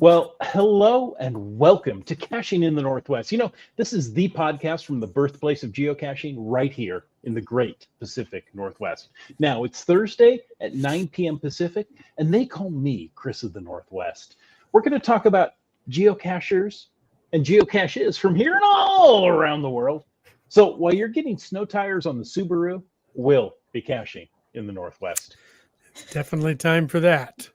Well, hello and welcome to Caching in the Northwest. This is the podcast from the birthplace of geocaching right here in the great Pacific Northwest. Now, it's Thursday at 9 p.m. Pacific, and they call me Chris of the Northwest. We're going to talk about geocachers and geocaches from here and all around the world. So while you're getting snow tires on the Subaru, we'll be caching in the Northwest. Definitely time for that.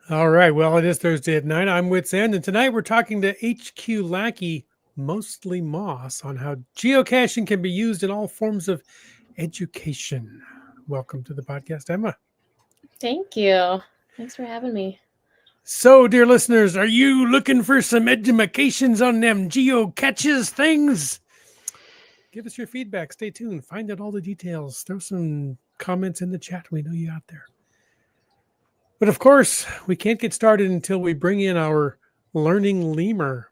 All right. Well, it is Thursday at 9. I'm Wits End, and tonight we're talking to HQ Lackey, mostly Moss, on how geocaching can be used in all forms of education. Welcome to the podcast, Emma. Thank you. Thanks for having me. So, dear listeners, are you looking for some edumacations on them geocaches things? Give us your feedback. Stay tuned. Find out all the details. Throw some comments in the chat. We know you out there. But of course, we can't get started until we bring in our learning lemur.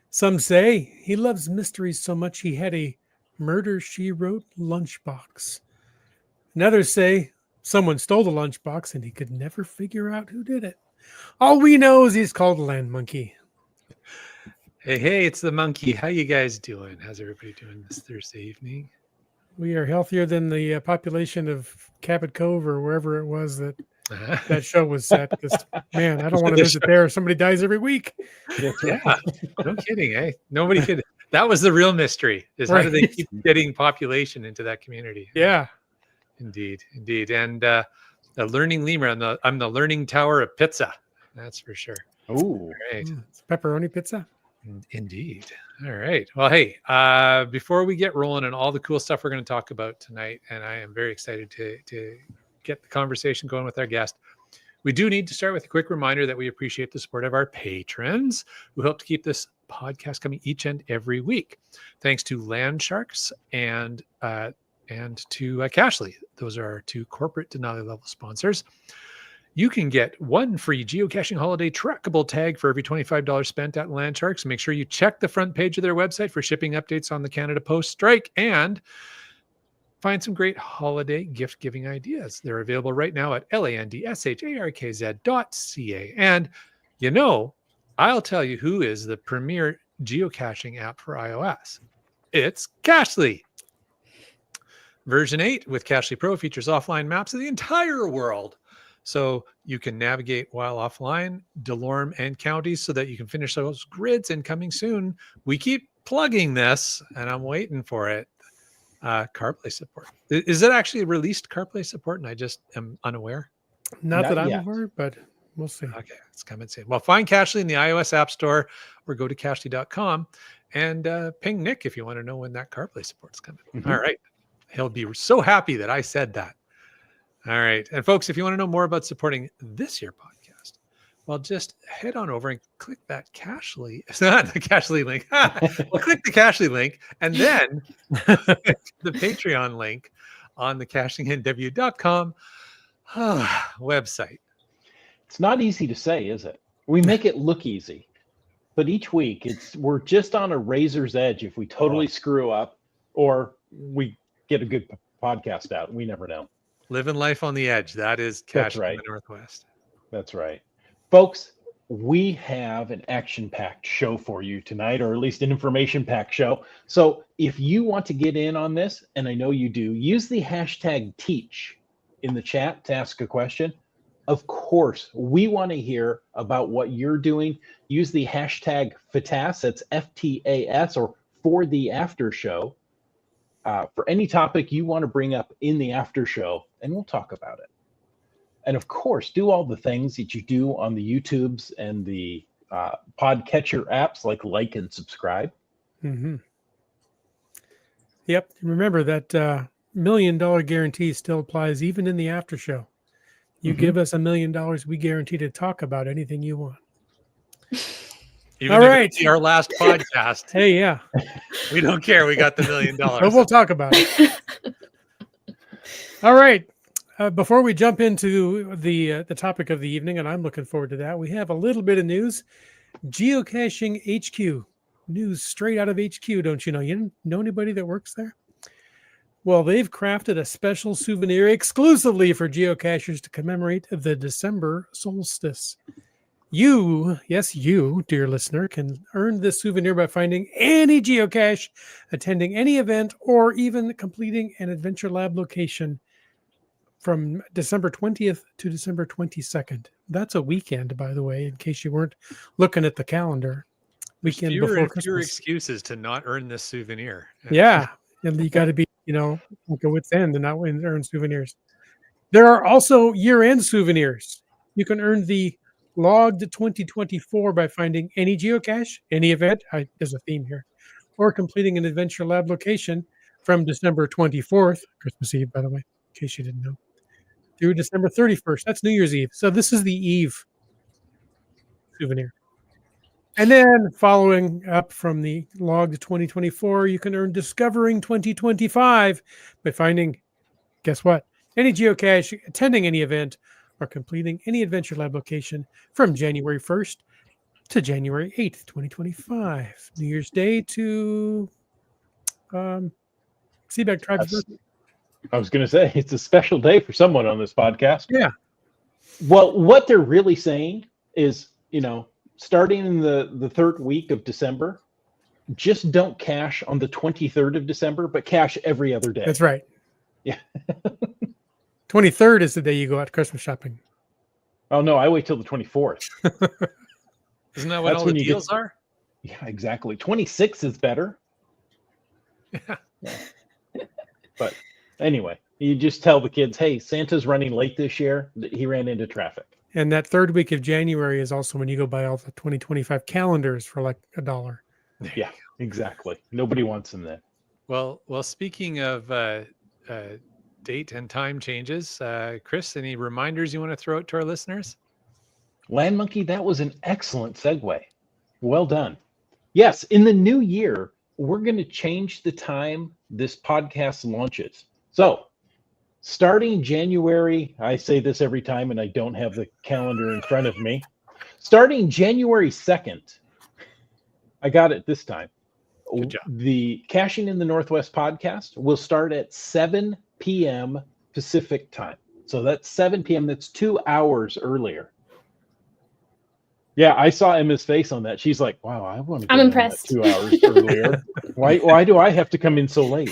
Some say he loves mysteries so much he had a murder she wrote lunchbox. And others say someone stole the lunchbox and he could never figure out who did it. All we know is he's called Land Monkey. Hey, it's the monkey. How you guys doing? How's everybody doing this Thursday evening? We are healthier than the population of Cabot Cove or wherever it was that show was set. Because, man, I don't want to visit there. Somebody dies every week. Yeah, no kidding, eh? Nobody could. That was the real mystery, is how do they keep getting population into that community? Yeah. Indeed. And the learning lemur, I'm the learning tower of pizza. That's for sure. Oh, right. It's pepperoni pizza. Indeed. All right. Well, hey, before we get rolling on all the cool stuff we're going to talk about tonight, and I am very excited to get the conversation going with our guest, we do need to start with a quick reminder that we appreciate the support of our patrons who help to keep this podcast coming each and every week. Thanks to Land Sharks and to Cashly. Those are our two corporate Denali level sponsors. You can get one free geocaching holiday trackable tag for every $25 spent at Land Sharks. Make sure you check the front page of their website for shipping updates on the Canada Post strike and find some great holiday gift giving ideas. They're available right now at landsharkz.ca. And I'll tell you who is the premier geocaching app for iOS. It's Cashly. Version 8 with Cashly Pro features offline maps of the entire world. So you can navigate while offline, Delorme and counties, so that you can finish those grids. And coming soon, we keep plugging this, and I'm waiting for it. CarPlay support. Is it actually released CarPlay support? And I just am unaware. Not that I'm yet. aware, but we'll see. Okay, it's coming soon. Well, find Cashly in the iOS App Store or go to cashly.com and ping Nick if you want to know when that CarPlay support's coming. Mm-hmm. All right. He'll be so happy that I said that. All right. And folks, if you want to know more about supporting this here podcast, well, just head on over and click that Cashly. It's not the Cashly link. Well, click the Cashly link and then the Patreon link on the cachingnw.com website. it's not easy to say, is it? We make it look easy, but each week we're just on a razor's edge if we totally screw up or we get a good podcast out. We never know. Living life on the edge. That is Caching in the Northwest. That's right. Folks, we have an action-packed show for you tonight, or at least an information-packed show. So if you want to get in on this, and I know you do, use the hashtag TEACH in the chat to ask a question. Of course, we want to hear about what you're doing. Use the hashtag FTAS, that's FTAS, or for the after show, for any topic you want to bring up in the after show, and we'll talk about it. And of course, do all the things that you do on the YouTubes and the podcatcher apps, like and subscribe. Mm-hmm. Yep. Remember that $1 million guarantee still applies even in the after show. You give us $1 million, we guarantee to talk about anything you want. Even all if right. it's our last podcast. Hey, yeah. We don't care. We got the $1 million. But we'll talk about it. All right. Before we jump into the topic of the evening, and I'm looking forward to that, we have a little bit of news. Geocaching HQ. News straight out of HQ, don't you know? You know anybody that works there? Well, they've crafted a special souvenir exclusively for geocachers to commemorate the December solstice. You, yes, you, dear listener, can earn this souvenir by finding any geocache, attending any event, or even completing an Adventure Lab location from December 20th to December 22nd. That's a weekend, by the way, in case you weren't looking at the calendar. There's Weekend fewer before and fewer Christmas. excuses to not earn this souvenir. Yeah. And you got to be, like a wit's end and not earn souvenirs. There are also year-end souvenirs. You can earn the Logged 2024 by finding any geocache, any event, there's a theme here, or completing an Adventure Lab location from December 24th, Christmas Eve, by the way, in case you didn't know, through December 31st. That's New Year's Eve. So this is the Eve souvenir. And then following up from the Logged 2024, you can earn Discovering 2025 by finding, guess what? Any geocache, attending any event, or completing any Adventure Lab location from January 1st to January 8th, 2025. New Year's Day to Seaback Tribe's birthday. I was going to say, it's a special day for someone on this podcast. Yeah. Well, what they're really saying is, starting in the third week of December, just don't cache on the 23rd of December, but cache every other day. That's right. Yeah. 23rd is the day you go out Christmas shopping. Oh, no, I wait till the 24th. Isn't that when all the deals are? Yeah, exactly. 26 is better. Yeah. But anyway, you just tell the kids, hey, Santa's running late this year. He ran into traffic. And that third week of January is also when you go buy all the 2025 calendars for like $1. Yeah, exactly. Nobody wants them then. Well, speaking of date and time changes, Chris, any reminders you want to throw out to our listeners? Land Monkey, that was an excellent segue. Well done. Yes, in the new year, we're going to change the time this podcast launches. So, starting January, I say this every time and I don't have the calendar in front of me. Starting January 2nd, I got it this time. Good job. The Caching in the Northwest podcast will start at 7 p.m. Pacific time. So that's 7 p.m. That's 2 hours earlier. Yeah, I saw Emma's face on that. She's like, wow, I want to I'm impressed. 2 hours earlier. Why do I have to come in so late?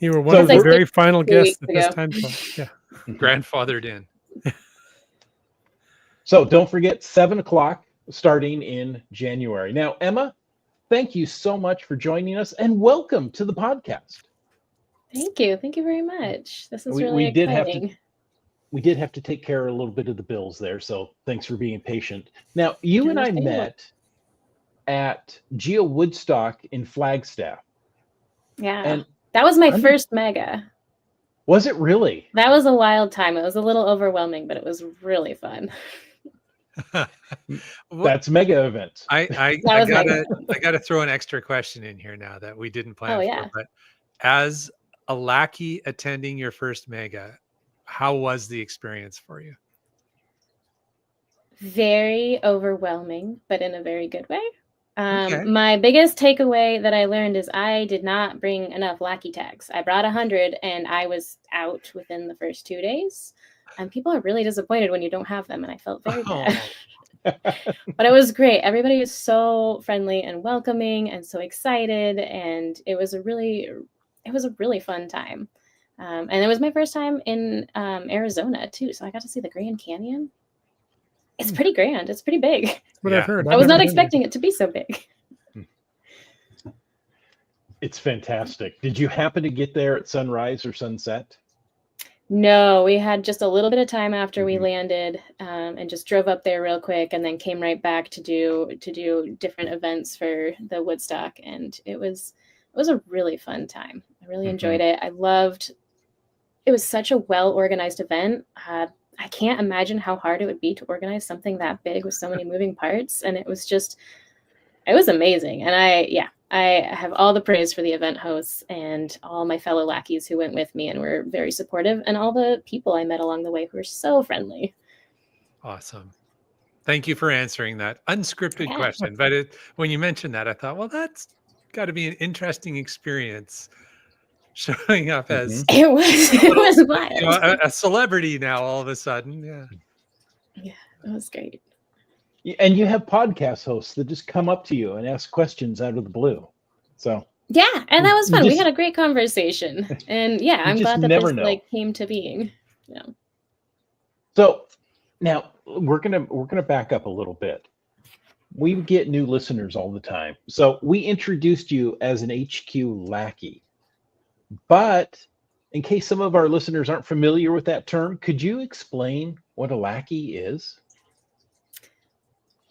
You were one of the very final guests at this time slot. Yeah. Grandfathered in. So don't forget 7 o'clock starting in January. Now, Emma, thank you so much for joining us and welcome to the podcast. Thank you. Thank you very much. This is really exciting. We did have to take care of a little bit of the bills there, so thanks for being patient. Now, you and I met at Geo Woodstock in Flagstaff. Yeah. And that was my first mega. Was it really? That was a wild time. It was a little overwhelming, but it was really fun. That's mega events. I gotta throw an extra question in here now that we didn't plan for. But as a lackey attending your first mega, how was the experience for you? Very overwhelming, but in a very good way. My biggest takeaway that I learned is I did not bring enough lackey tags. I brought 100 and I was out within the first 2 days. And people are really disappointed when you don't have them. And I felt very bad. But it was great. Everybody was so friendly and welcoming and so excited. And it was a really fun time. And it was my first time in Arizona too. So I got to see the Grand Canyon. It's pretty grand. It's pretty big. That's what I've heard. I was not expecting it to be so big. It's fantastic. Did you happen to get there at sunrise or sunset? No, we had just a little bit of time after we landed and just drove up there real quick and then came right back to do different events for the Woodstock. And it was a really fun time. I really enjoyed it. It was such a well-organized event. I can't imagine how hard it would be to organize something that big with so many moving parts. And it was amazing. And I have all the praise for the event hosts and all my fellow lackeys who went with me and were very supportive, and all the people I met along the way who were so friendly. Awesome. Thank you for answering that unscripted question. But when you mentioned that, I thought, well, got to be an interesting experience showing up as It was wild. you know, a celebrity now all of a sudden. Yeah. Yeah, it was great. And you have podcast hosts that just come up to you and ask questions out of the blue. So Yeah, and that was You fun. We just- had a great conversation. And yeah, I'm just glad that never this know. like came to being. Yeah. So now we're gonna back up a little bit. We get new listeners all the time. So we introduced you as an HQ lackey. But in case some of our listeners aren't familiar with that term, could you explain what a lackey is?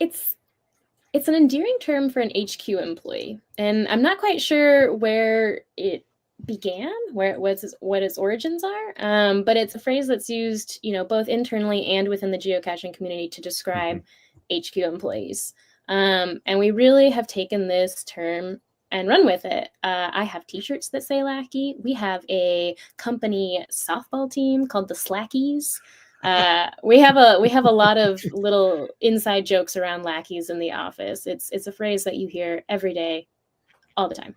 It's an endearing term for an HQ employee, and I'm not quite sure where it began, what its origins are. But it's a phrase that's used, both internally and within the geocaching community to describe HQ employees. And we really have taken this term and run with it. I have T-shirts that say lackey. We have a company softball team called the Slackies. We have a lot of little inside jokes around lackeys in the office. It's a phrase that you hear every day, all the time.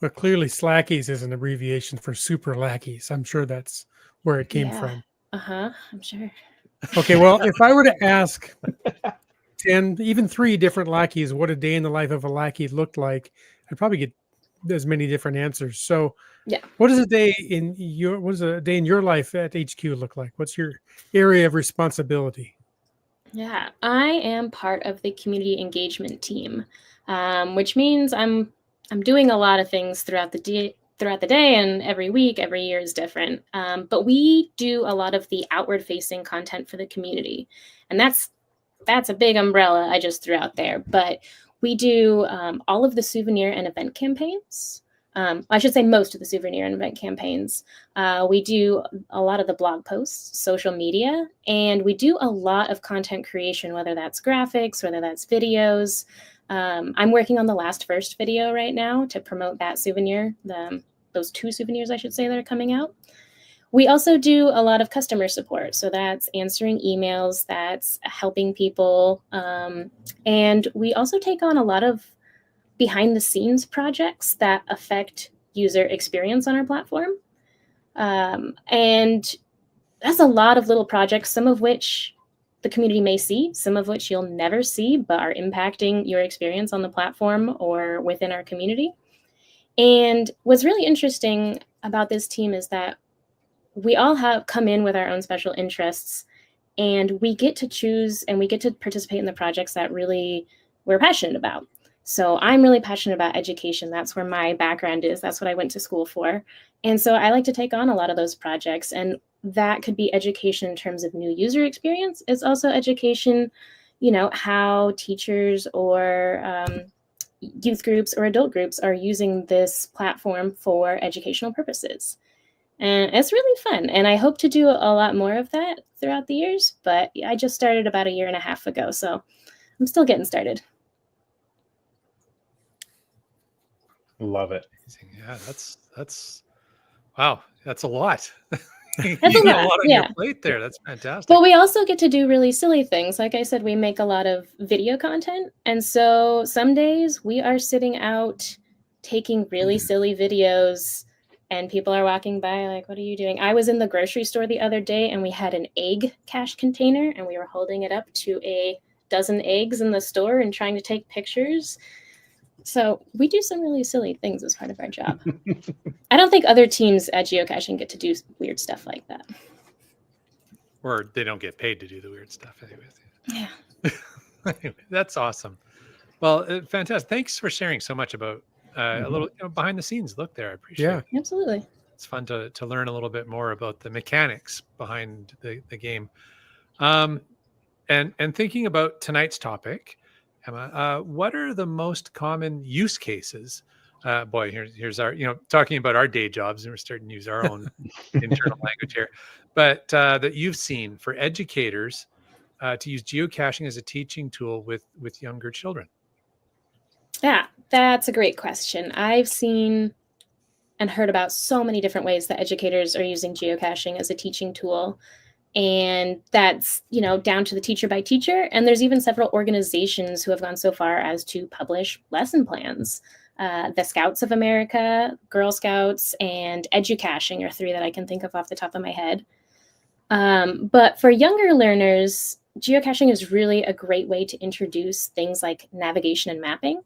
Well, clearly Slackies is an abbreviation for super lackeys. I'm sure that's where it came from. I'm sure. Okay, well, if I were to ask 10, even 3 different lackeys what a day in the life of a lackey looked like, I'd probably get as many different answers. So Yeah. what does a day in your life at HQ look like? What's your area of responsibility? Yeah, I am part of the community engagement team, which means I'm doing a lot of things throughout the day, and every week, every year is different. But we do a lot of the outward-facing content for the community, and that's a big umbrella I just threw out there. But we do all of the souvenir and event campaigns. I should say most of the souvenir and event campaigns. We do a lot of the blog posts, social media, and we do a lot of content creation, whether that's graphics, whether that's videos. I'm working on the first video right now to promote that souvenir, those 2 souvenirs, I should say, that are coming out. We also do a lot of customer support. So that's answering emails, that's helping people. And we also take on a lot of behind the scenes projects that affect user experience on our platform. And that's a lot of little projects, some of which the community may see, some of which you'll never see, but are impacting your experience on the platform or within our community. And what's really interesting about this team is that we all have come in with our own special interests, and we get to choose and we get to participate in the projects that really we're passionate about. So I'm really passionate about education. That's where my background is. That's what I went to school for. And so I like to take on a lot of those projects. And that could be education in terms of new user experience. It's also education, how teachers or youth groups or adult groups are using this platform for educational purposes. And it's really fun. And I hope to do a lot more of that throughout the years. But I just started about 1.5 years ago. So I'm still getting started. Love it. Yeah, that's wow. That's a lot. That's you a got lot, a lot on yeah. your plate there. That's fantastic. But we also get to do really silly things. Like I said, we make a lot of video content. And so some days we are sitting out taking really silly videos, and people are walking by like, what are you doing? I was in the grocery store the other day, and we had an egg cache container, and we were holding it up to a dozen eggs in the store and trying to take pictures. So we do some really silly things as part of our job. I don't think other teams at geocaching get to do weird stuff like that. Or they don't get paid to do the weird stuff anyways. Yeah. Anyway, that's awesome. Well, fantastic. Thanks for sharing so much about a little behind the scenes look there. I appreciate it. Absolutely. It's fun to learn a little bit more about the mechanics behind the game. And thinking about tonight's topic, Emma, what are the most common use cases? Boy, here's our, talking about our day jobs, and we're starting to use our own internal language here, but that you've seen for educators to use geocaching as a teaching tool with younger children. Yeah, that's a great question. I've seen and heard about so many different ways that educators are using geocaching as a teaching tool. And that's, down to the teacher by teacher. And there's even several organizations who have gone so far as to publish lesson plans The Scouts of America, Girl Scouts, and Educaching are 3 that I can think of off the top of my head. But for younger learners, geocaching is really a great way to introduce things like navigation and mapping.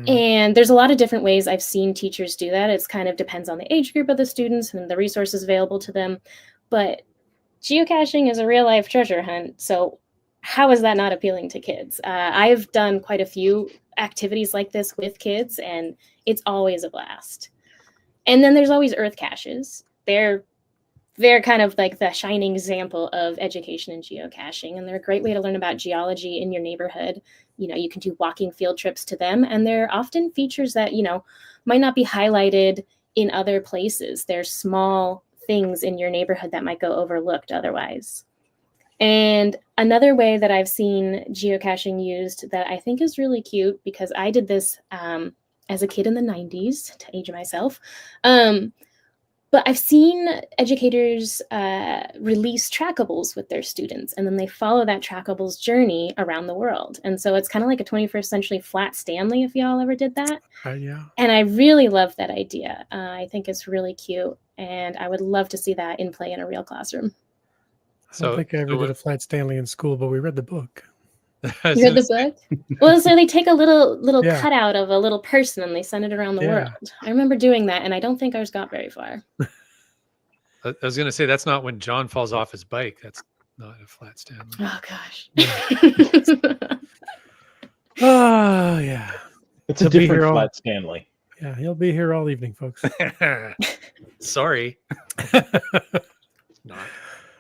And there's a lot of different ways I've seen teachers do that. It's kind of depends on the age group of the students and the resources available to them. But geocaching is a real life treasure hunt. So how is that not appealing to kids? I've done quite a few activities like this with kids, and it's always a blast. And then there's always earth caches. They're kind of like the shining example of education and geocaching, and they're a great way to learn about geology in your neighborhood. You can do walking field trips to them, and they're often features that, might not be highlighted in other places. They're small things in your neighborhood that might go overlooked otherwise. And another way that I've seen geocaching used that I think is really cute, because I did this as a kid in the 90s, to age myself, but I've seen educators release trackables with their students, and then they follow that trackable's journey around the world. And so it's kind of like a 21st century flat Stanley, if y'all ever did that. Yeah. And I really love that idea. I think it's really cute, and I would love to see that in play in a real classroom. I don't think I ever did a flat Stanley in school, but we read the book. You read the book? Well, so they take a little cutout of a little person and they send it around the world. I remember doing that, and I don't think ours got very far. I was going to say, that's not when John falls off his bike. That's not a flat Stanley. Oh, gosh. Oh, yeah. It's a different flat Stanley. Yeah, he'll be here all evening, folks. Sorry. Not.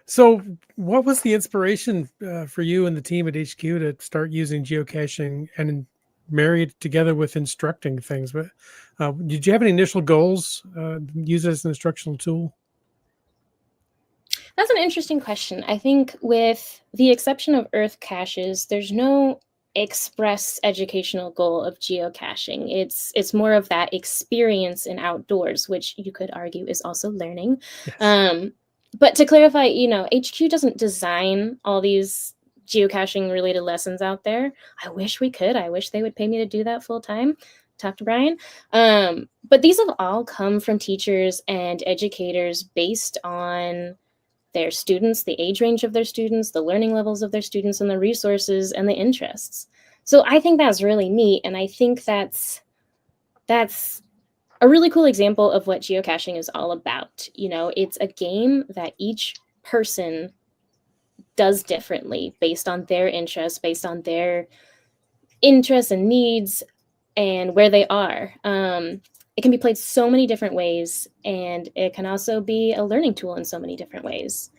So what was the inspiration for you and the team at HQ to start using geocaching and marry it together with instructing things? But did you have any initial goals, use it as an instructional tool? That's an interesting question. I think with the exception of earth caches, there's no express educational goal of geocaching. It's more of that experience in outdoors, which you could argue is also learning. Yes. But to clarify, HQ doesn't design all these geocaching related lessons out there. I wish we could. I wish they would pay me to do that full time. Talk to Brian. But these have all come from teachers and educators based on their students, the age range of their students, the learning levels of their students, and the resources and the interests. So I think that's really neat. And I think that's a really cool example of what geocaching is all about. It's a game that each person does differently based on their interests, based on their interests and needs and where they are. It can be played so many different ways, and it can also be a learning tool in so many different ways.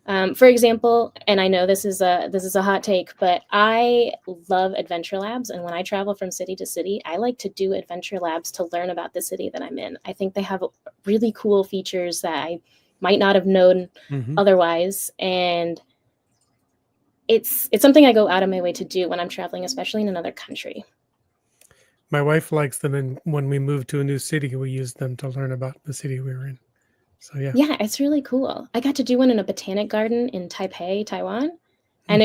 For example, and I know this is a hot take, but I love adventure labs. And when I travel from city to city, I like to do adventure labs to learn about the city that I'm in. I think they have really cool features that I might not have known otherwise. And it's something I go out of my way to do when I'm traveling, especially in another country. My wife likes them, and when we moved to a new city, we used them to learn about the city we were in. So yeah, it's really cool. I got to do one in a botanic garden in Taipei, Taiwan, and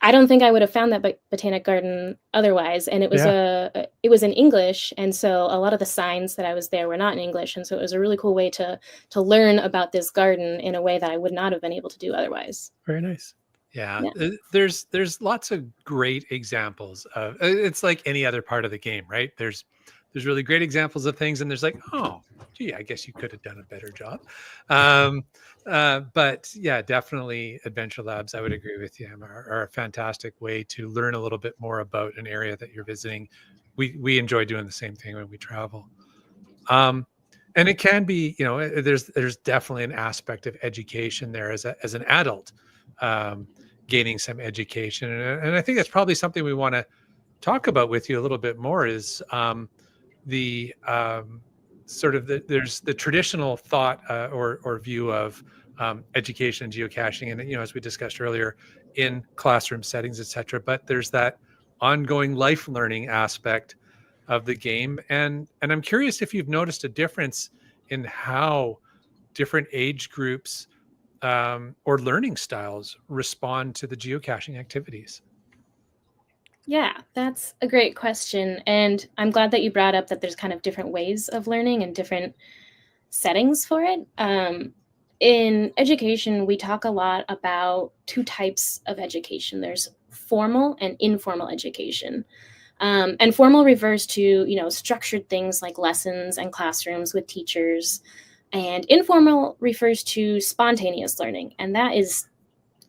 I don't think I would have found that botanic garden otherwise. And it was in English, and so a lot of the signs that I was there were not in English, and so it was a really cool way to learn about this garden in a way that I would not have been able to do otherwise. Very nice. Yeah. There's lots of great examples of, it's like any other part of the game, right? There's really great examples of things, and there's like, oh, gee, I guess you could have done a better job. But yeah, definitely adventure labs, I would agree with you, are a fantastic way to learn a little bit more about an area that you're visiting. We enjoy doing the same thing when we travel. And it can be, there's definitely an aspect of education there as an adult, gaining some education. And I think that's probably something we want to talk about with you a little bit more is there's the traditional thought or view of education and geocaching, and as we discussed earlier, in classroom settings, etc. But there's that ongoing life learning aspect of the game, and I'm curious if you've noticed a difference in how different age groups or learning styles respond to the geocaching activities. Yeah, that's a great question. And I'm glad that you brought up that there's kind of different ways of learning and different settings for it. In education, we talk a lot about two types of education. There's formal and informal education. And formal refers to, structured things like lessons and classrooms with teachers. And informal refers to spontaneous learning. And that is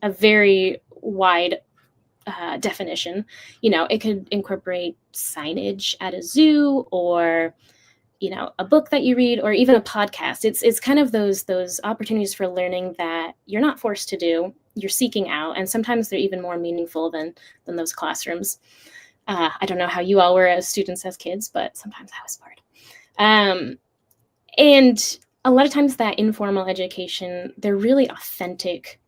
a very wide definition. It could incorporate signage at a zoo, or a book that you read, or even a podcast. It's kind of those opportunities for learning that you're not forced to do, you're seeking out, and sometimes they're even more meaningful than those classrooms. I don't know how you all were as students, as kids, but sometimes I was bored. And a lot of times that informal education, they're really authentic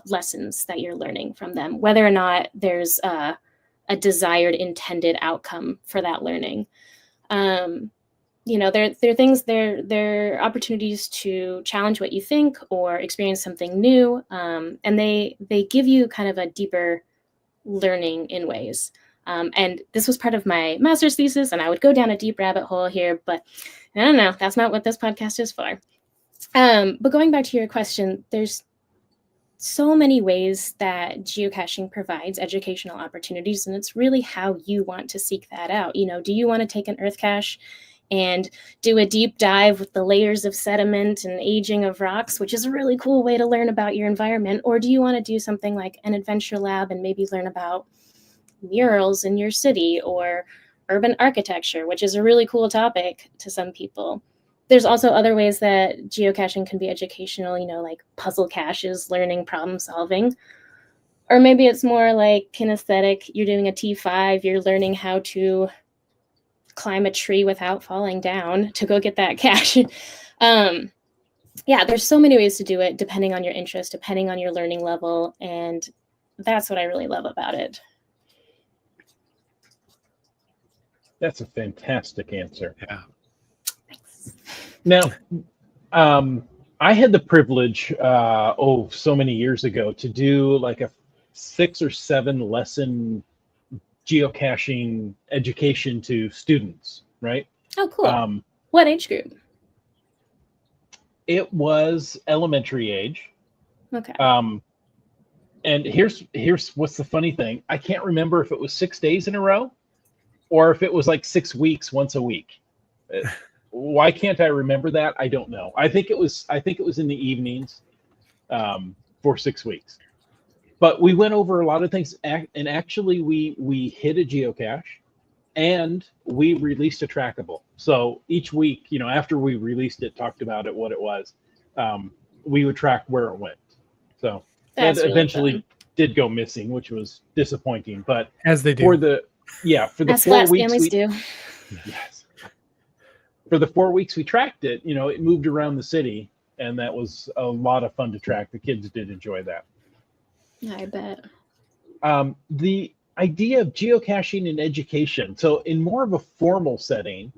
lessons that you're learning from them, whether or not there's a desired intended outcome for that learning. They're things, they're opportunities to challenge what you think or experience something new. And they give you kind of a deeper learning in ways. And this was part of my master's thesis, and I would go down a deep rabbit hole here, but I don't know, that's not what this podcast is for. But going back to your question, there's so many ways that geocaching provides educational opportunities, and it's really how you want to seek that out. Do you want to take an earth cache and do a deep dive with the layers of sediment and aging of rocks, which is a really cool way to learn about your environment? Or do you want to do something like an adventure lab and maybe learn about murals in your city or urban architecture, which is a really cool topic to some people? There's also other ways that geocaching can be educational, like puzzle caches, learning problem solving. Or maybe it's more like kinesthetic. You're doing a T5, you're learning how to climb a tree without falling down to go get that cache. There's so many ways to do it, depending on your interest, depending on your learning level. And that's what I really love about it. That's a fantastic answer. Yeah. Now, I had the privilege, so many years ago, to do like a 6 or 7 lesson geocaching education to students, right? Oh, cool. What age group? It was elementary age. Okay. And here's what's the funny thing. I can't remember if it was 6 days in a row or if it was like 6 weeks, once a week. Why can't I remember that? I don't know. I think it was in the evenings for 6 weeks. But we went over a lot of things, and actually we hit a geocache, and we released a trackable. So each week, after we released it, talked about it, what it was, we would track where it went. So that really eventually did go missing, which was disappointing. But as they do for the as 4 weeks, families do. Yes. For the 4 weeks we tracked it, it moved around the city, and that was a lot of fun to track. The kids did enjoy that. I bet. The idea of geocaching in education. So in more of a formal setting,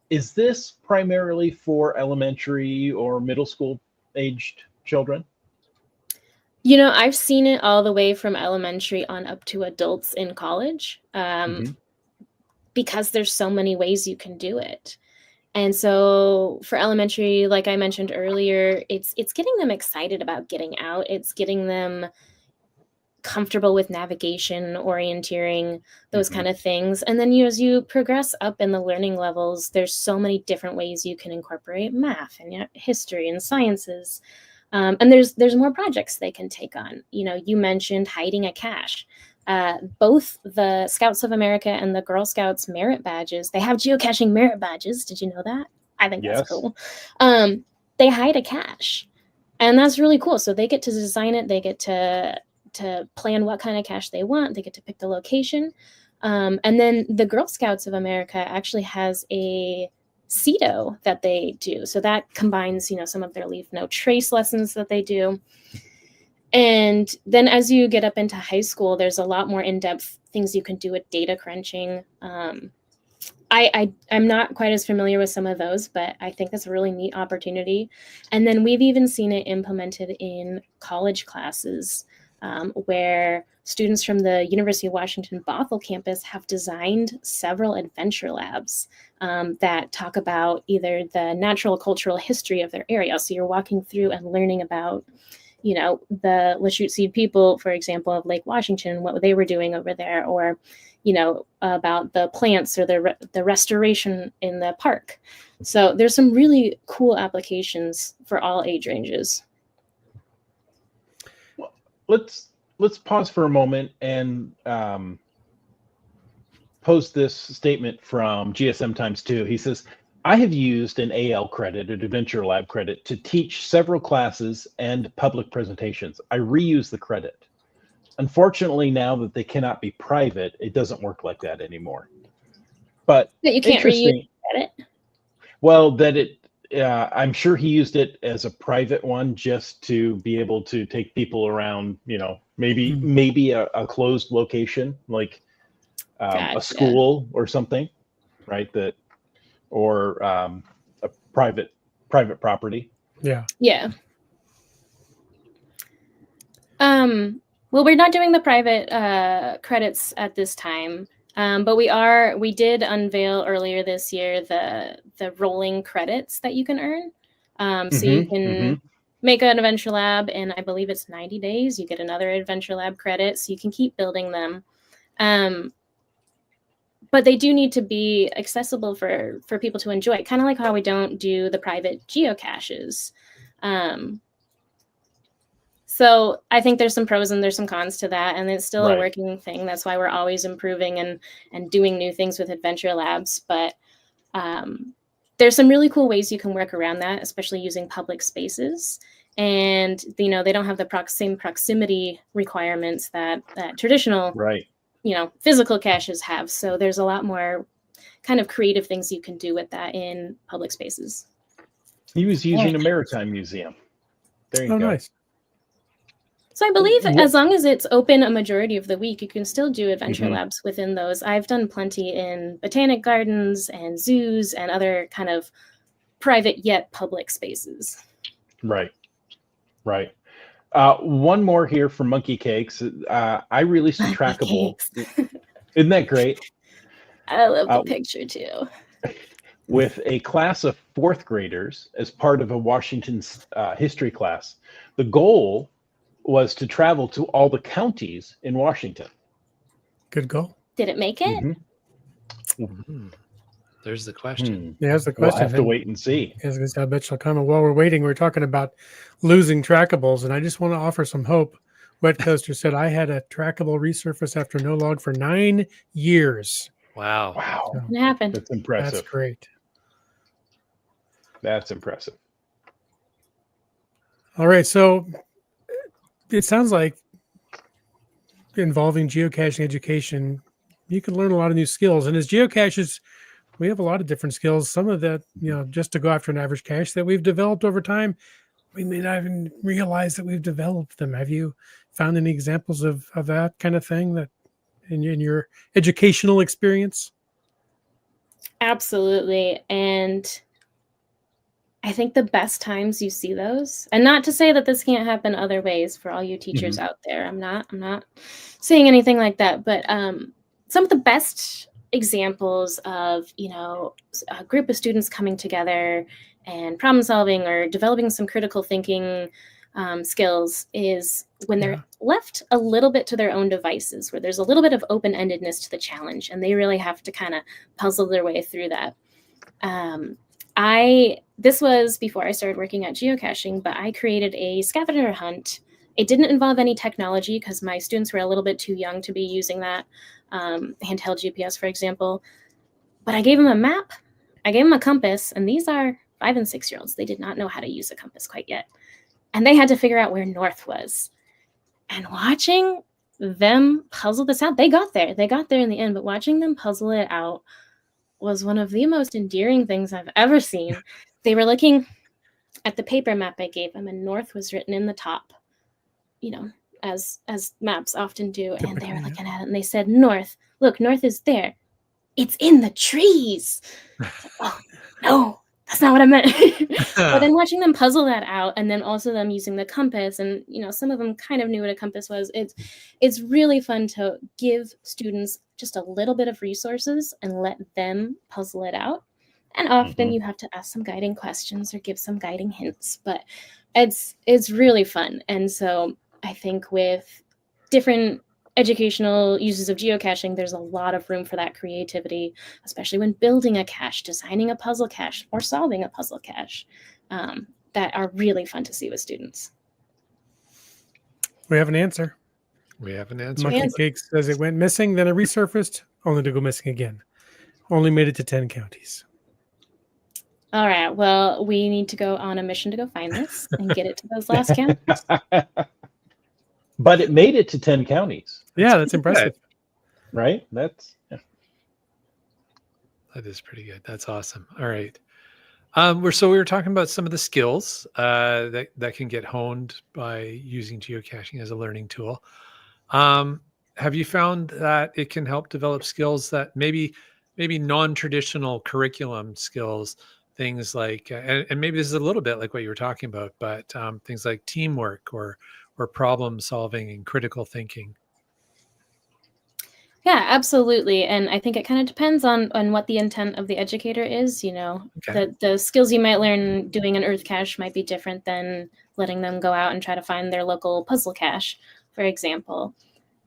is this primarily for elementary or middle school aged children? I've seen it all the way from elementary on up to adults in college, because there's so many ways you can do it. And so for elementary, like I mentioned earlier, it's getting them excited about getting out. It's getting them comfortable with navigation, orienteering, those kind of things. And then as you progress up in the learning levels, there's so many different ways you can incorporate math and history and sciences. And there's more projects they can take on. You mentioned hiding a cache. Both the Scouts of America and the Girl Scouts merit badges, they have geocaching merit badges. Did you know that? I think that's cool. They hide a cache, and that's really cool. So they get to design it. They get to plan what kind of cache they want. They get to pick the location. And then the Girl Scouts of America actually has a CETO that they do. So that combines, some of their leave no trace lessons that they do. And then as you get up into high school, there's a lot more in-depth things you can do with data crunching. I'm not quite as familiar with some of those, but I think that's a really neat opportunity. And then we've even seen it implemented in college classes. where students from the University of Washington Bothell campus have designed several adventure labs that talk about either the natural cultural history of their area. So you're walking through and learning about, you know, the Lachute Seed people, for example, of Lake Washington, what they were doing over there, or, you know, about the plants or the restoration in the park. So there's some really cool applications for all age ranges. Well, let's pause for a moment and post this statement from GSM times 2. He says, I have used an AL credit, an Adventure Lab credit, to teach several classes and public presentations. I reuse the credit. Unfortunately, now that they cannot be private, it doesn't work like that anymore. But you can't reuse credit? Well, I'm sure he used it as a private one just to be able to take people around, you know, maybe a closed location, like a school or something, right? Or a private property. Yeah. Yeah. Well, we're not doing the private credits at this time, but we did unveil earlier this year the rolling credits that you can earn. So you can make an adventure lab, and I believe it's 90 days. You get another adventure lab credit, so you can keep building them. But they do need to be accessible for people to enjoy, kind of like how we don't do the private geocaches. So I think there's some pros and there's some cons to that, and it's still a working thing. That's why we're always improving and doing new things with adventure labs. But there's some really cool ways you can work around that, especially using public spaces. And, you know, they don't have the same proximity requirements that traditional, you know, physical caches have. So there's a lot more kind of creative things you can do with that in public spaces. He was using a maritime museum. There you go. Nice. So I believe as long as it's open a majority of the week, you can still do adventure labs within those. I've done plenty in botanic gardens and zoos and other kind of private yet public spaces. Right. One more here from Monkey Cakes. I released a trackable. Isn't that great? I love the picture too. With a class of 4th graders as part of a Washington history class. The goal was to travel to all the counties in Washington. Good goal. Did it make it? There's the question. Yeah, that's the question. We'll have to wait and see. I bet you'll come. While we're waiting, we're talking about losing trackables, and I just want to offer some hope. Wet Coaster said, I had a trackable resurface after no log for 9 years. Wow. So, it happened. That's impressive. That's great. That's impressive. All right, so it sounds like involving geocaching education, you can learn a lot of new skills. And as geocaches, we have a lot of different skills. Some of that, you know, just to go after an average cache that we've developed over time, we may not even realize that we've developed them. Have you found any examples of that kind of thing that in your educational experience? Absolutely. And I think the best times you see those, and not to say that this can't happen other ways for all you teachers out there. I'm not saying anything like that, but some of the best examples of, you know, a group of students coming together and problem solving or developing some critical thinking skills is when they're left a little bit to their own devices, where there's a little bit of open-endedness to the challenge, and they really have to kind of puzzle their way through that. This was before I started working at geocaching, but I created a scavenger hunt. It didn't involve any technology because my students were a little bit too young to be using that, handheld GPS, for example. But I gave them a map, I gave them a compass, and these are 5 and 6-year-olds. They did not know how to use a compass quite yet. And they had to figure out where north was. And watching them puzzle this out, they got there in the end, but watching them puzzle it out was one of the most endearing things I've ever seen. They were looking at the paper map I gave them, and north was written in the top, you know, as maps often do. And they were looking at it, and they said, north, look, north is there. It's in the trees. Oh, no, that's not what I meant. But then watching them puzzle that out, and then also them using the compass, and some of them kind of knew what a compass was. It's really fun to give students just a little bit of resources and let them puzzle it out. And often you have to ask some guiding questions or give some guiding hints, but it's really fun. And so I think with different educational uses of geocaching, there's a lot of room for that creativity, especially when building a cache, designing a puzzle cache, or solving a puzzle cache, that are really fun to see with students. We have an answer. Monkey Cake says it went missing, then it resurfaced, only to go missing again. Only made it to 10 counties. All right. Well, we need to go on a mission to go find this and get it to those last counties. But it made it to 10 counties. Yeah, that's impressive. Right? That is pretty good. That's awesome. All right. We were talking about some of the skills that can get honed by using geocaching as a learning tool. Have you found that it can help develop skills that maybe non-traditional curriculum skills, things like, and maybe this is a little bit like what you were talking about, but things like teamwork or problem solving and critical thinking? Yeah, absolutely. And I think it kind of depends on what the intent of the educator is. The skills you might learn doing an earth cache might be different than letting them go out and try to find their local puzzle cache, for example.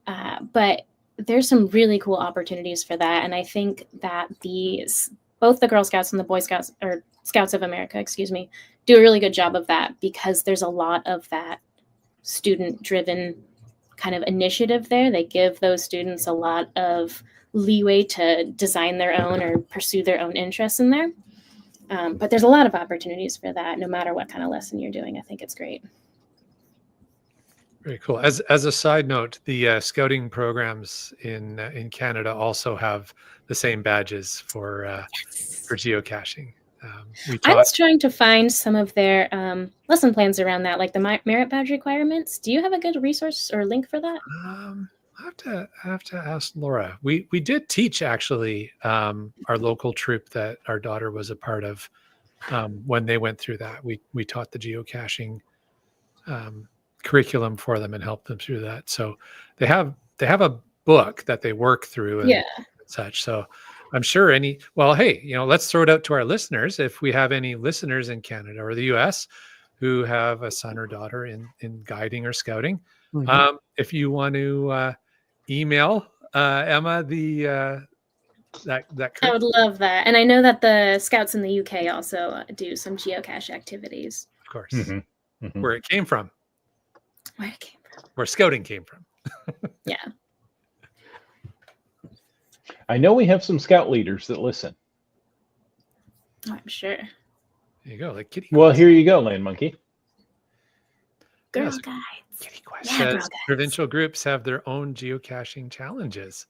But there's some really cool opportunities for that. And I think that both the Girl Scouts and the Boy Scouts, or Scouts of America, excuse me, do a really good job of that, because there's a lot of that student-driven kind of initiative there. They give those students a lot of leeway to design their own or pursue their own interests in there. But there's a lot of opportunities for that, no matter what kind of lesson you're doing. I think it's great. Very cool. As a side note, the scouting programs in Canada also have the same badges for geocaching. I was trying to find some of their lesson plans around that, like the merit badge requirements. Do you have a good resource or link for that? I have to ask Laura. We did teach, actually, our local troop that our daughter was a part of when they went through that. We taught the geocaching curriculum for them and helped them through that. So they have a book that they work through and such. So I'm sure let's throw it out to our listeners. If we have any listeners in Canada or the US who have a son or daughter in guiding or scouting, if you want to email Emma that I would love that. And I know that the Scouts in the UK also do some geocache activities. Of course. Where it came from. Where scouting came from. Yeah. I know we have some scout leaders that listen. Oh, I'm sure. There you go, like Kitty. Well, here you go, Land Monkey. Girl Guides. Kitty Quest says provincial groups have their own geocaching challenges.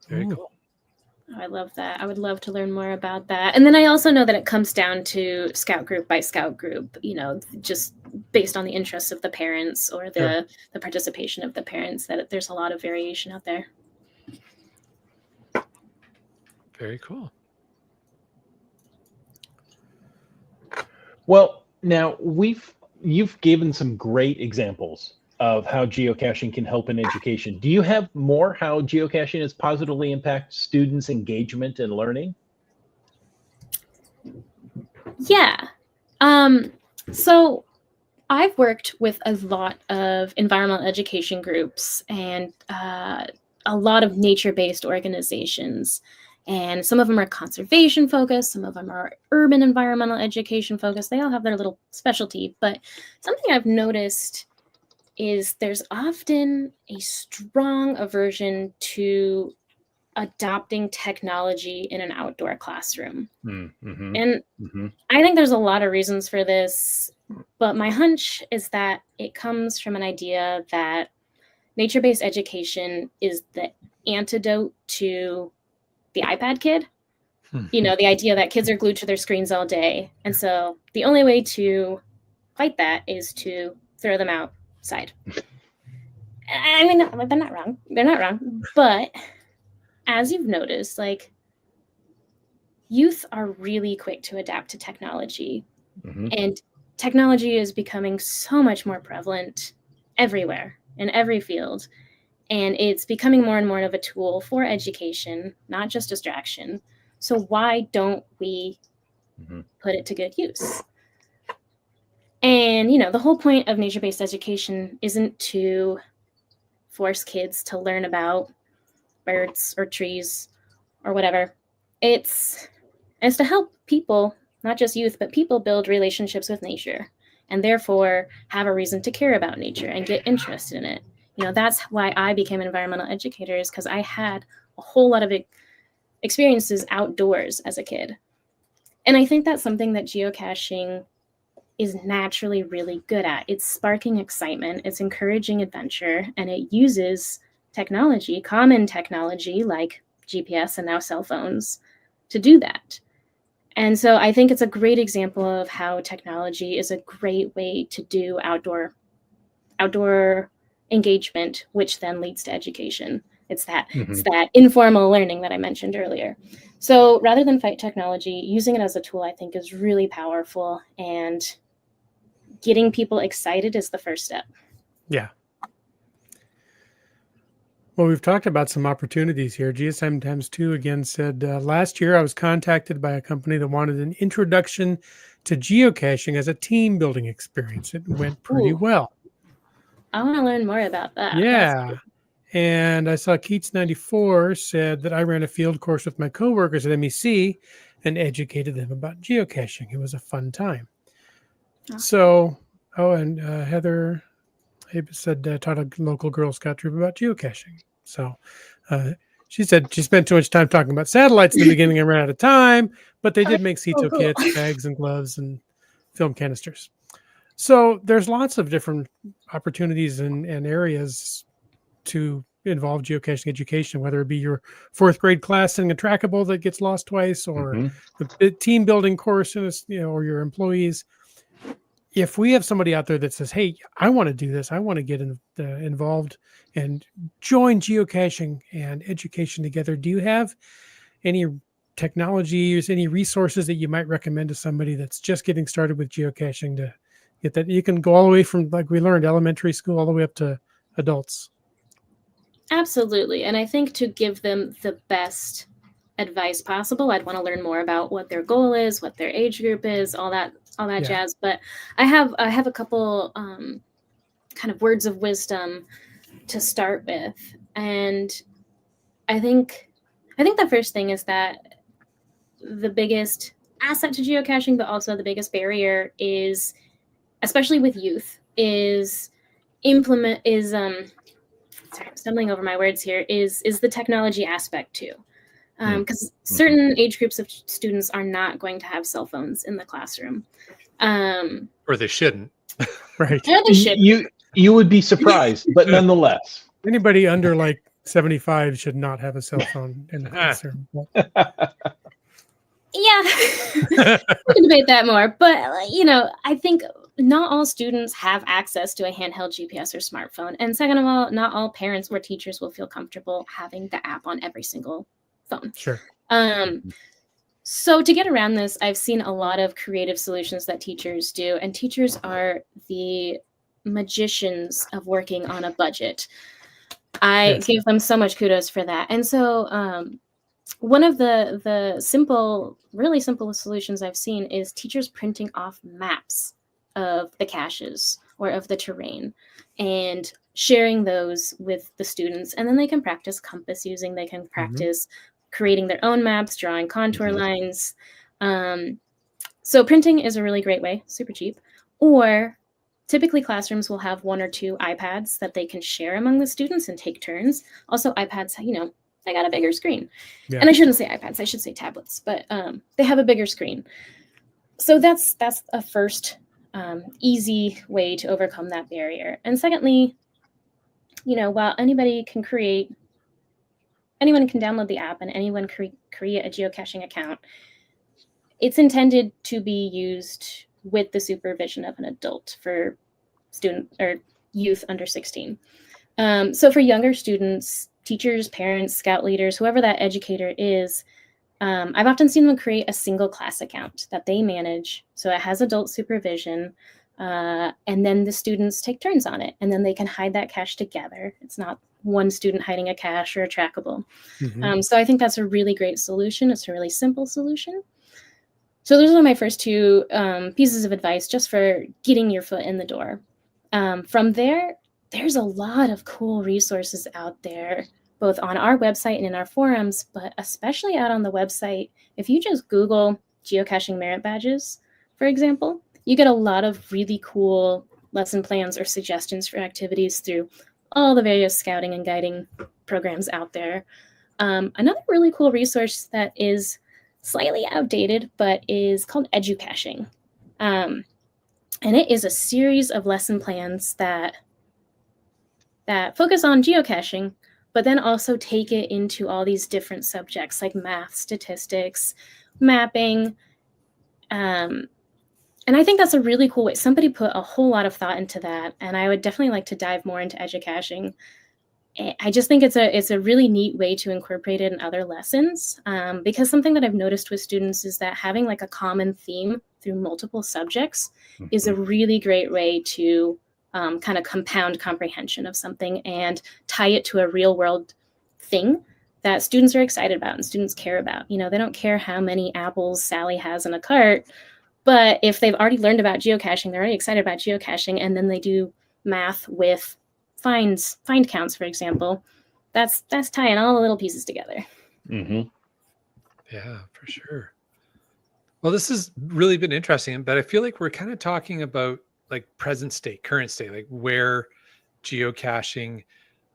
Very cool. Oh, I love that. I would love to learn more about that. And then I also know that it comes down to scout group by scout group, just based on the interests of the parents or the participation of the parents, that there's a lot of variation out there. Very cool. Well, now you've given some great examples of how geocaching can help in education. Do you have more how geocaching has positively impacted students' engagement and learning? Yeah. So I've worked with a lot of environmental education groups and a lot of nature-based organizations. And some of them are conservation focused, some of them are urban environmental education focused. They all have their little specialty. But something I've noticed is there's often a strong aversion to adopting technology in an outdoor classroom. And I think there's a lot of reasons for this, but my hunch is that it comes from an idea that nature-based education is the antidote to the iPad kid. The idea that kids are glued to their screens all day. And so the only way to fight that is to throw them outside. I mean, they're not wrong. They're not wrong. But as you've noticed, like, youth are really quick to adapt to technology. Mhm. And technology is becoming so much more prevalent everywhere, in every field. And it's becoming more and more of a tool for education, not just distraction. So why don't we Mhm. put it to good use? And, the whole point of nature-based education isn't to force kids to learn about birds or trees or whatever. It's to help people, not just youth, but people build relationships with nature and therefore have a reason to care about nature and get interested in it. That's why I became an environmental educator, is because I had a whole lot of experiences outdoors as a kid. And I think that's something that geocaching is naturally really good at. It's sparking excitement, it's encouraging adventure, and it uses technology, common technology like GPS and now cell phones, to do that. And so I think it's a great example of how technology is a great way to do outdoor engagement, which then leads to education. It's that informal learning that I mentioned earlier. So rather than fight technology, using it as a tool, I think, is really powerful, and getting people excited is the first step. Yeah. Well, we've talked about some opportunities here. GSM Times 2 again said, last year I was contacted by a company that wanted an introduction to geocaching as a team building experience. It went pretty well. I want to learn more about that. Yeah. And I saw Keats94 said that I ran a field course with my coworkers at MEC and educated them about geocaching. It was a fun time. Awesome. So, and Heather said taught a local Girl Scout troop about geocaching. So she said she spent too much time talking about satellites in the beginning and ran out of time, but they did make CETO kits, bags and gloves, and film canisters. So there's lots of different opportunities and areas to involve geocaching education, whether it be your 4th grade class sending a trackable that gets lost twice, or the team building course, or your employees. If we have somebody out there that says, hey, I want to do this, I want to get involved and join geocaching and education together, do you have any technologies, any resources that you might recommend to somebody that's just getting started with geocaching to get that? You can go all the way from, like we learned, elementary school all the way up to adults. Absolutely. And I think to give them the best advice possible, I'd want to learn more about what their goal is, what their age group is, all that jazz. But I have a couple kind of words of wisdom to start with. And I think the first thing is that the biggest asset to geocaching, but also the biggest barrier is, especially with youth, sorry, I'm stumbling over my words here, is the technology aspect too. Because certain age groups of students are not going to have cell phones in the classroom. Or they shouldn't. Right. Or they should. You would be surprised, but nonetheless. Anybody under like 75 should not have a cell phone in the classroom. Yeah, we can debate that more. But, I think not all students have access to a handheld GPS or smartphone. And second of all, not all parents or teachers will feel comfortable having the app on every single phone. Sure. So to get around this, I've seen a lot of creative solutions that teachers do. And teachers are the magicians of working on a budget. I give them so much kudos for that. And so one of the really simple solutions I've seen is teachers printing off maps of the caches or of the terrain and sharing those with the students. And then they can practice compass using, they can practice creating their own maps, drawing contour lines. So printing is a really great way, super cheap. Or typically classrooms will have 1 or 2 iPads that they can share among the students and take turns. Also iPads, they got a bigger screen. Yeah. And I shouldn't say iPads, I should say tablets, but they have a bigger screen. So that's a first easy way to overcome that barrier. And secondly, while anyone can download the app and anyone create a geocaching account, it's intended to be used with the supervision of an adult for student or youth under 16. So for younger students, teachers, parents, scout leaders, whoever that educator is, I've often seen them create a single class account that they manage. So it has adult supervision. And then the students take turns on it, and then they can hide that cache together. It's not one student hiding a cache or a trackable. So I think that's a really great solution. It's a really simple solution. So those are my first two pieces of advice just for getting your foot in the door. From there, there's a lot of cool resources out there, both on our website and in our forums, but especially out on the website. If you just Google geocaching merit badges, for example, you get a lot of really cool lesson plans or suggestions for activities through all the various scouting and guiding programs out there. Another really cool resource that is slightly outdated, but is called Geocaching. And it is a series of lesson plans that focus on geocaching, but then also take it into all these different subjects like math, statistics, mapping. And I think that's a really cool way. Somebody put a whole lot of thought into that, and I would definitely like to dive more into geocaching. I just think it's a really neat way to incorporate it in other lessons, because something that I've noticed with students is that having like a common theme through multiple subjects is a really great way to kind of compound comprehension of something and tie it to a real world thing that students are excited about and students care about. You know, they don't care how many apples Sally has in a cart, but if they've already learned about geocaching, they're already excited about geocaching, and then they do math with find counts, for example, that's tying all the little pieces together. Yeah, for sure. Well, this has really been interesting, but I feel like we're kind of talking about like present state, current state, like where geocaching,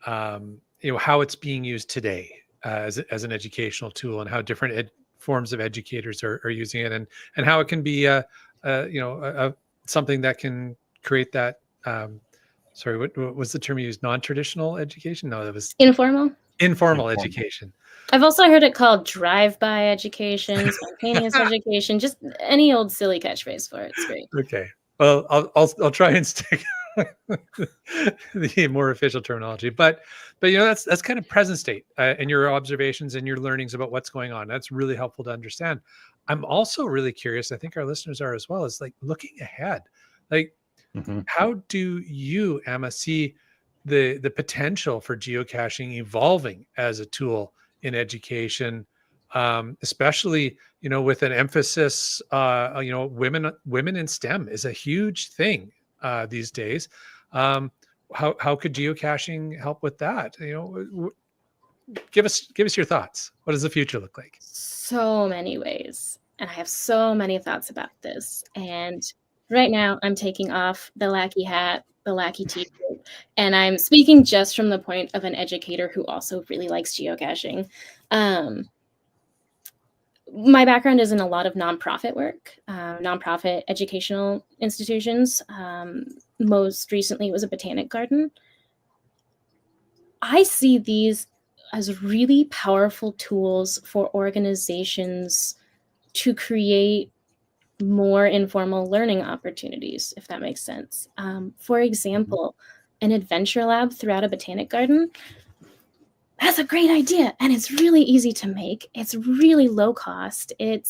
how it's being used today as an educational tool, and how different forms of educators are using it, and how it can be something that can create that. Sorry, what was the term you used? Non-traditional education? No, that was informal education. I've also heard it called drive-by education, spontaneous education, just any old silly catchphrase for it. It's great. Okay. Well, I'll try and stick the more official terminology, but that's kind of present state, and your observations and your learnings about what's going on. That's really helpful to understand. I'm also really curious, I think our listeners are as well, is like looking ahead. Like, how do you, Emma, see the potential for geocaching evolving as a tool in education, especially with an emphasis? Women in STEM is a huge thing these days. How could geocaching help with that? Give us your thoughts. What does the future look like? So many ways, and I have so many thoughts about this. And right now, I'm taking off the lackey hat, the lackey t-shirt, and I'm speaking just from the point of an educator who also really likes geocaching. My background is in a lot of nonprofit work, nonprofit educational institutions. Most recently, it was a botanic garden. I see these as really powerful tools for organizations to create more informal learning opportunities, if that makes sense. For example, an adventure lab throughout a botanic garden, that's a great idea. And it's really easy to make. It's really low cost. And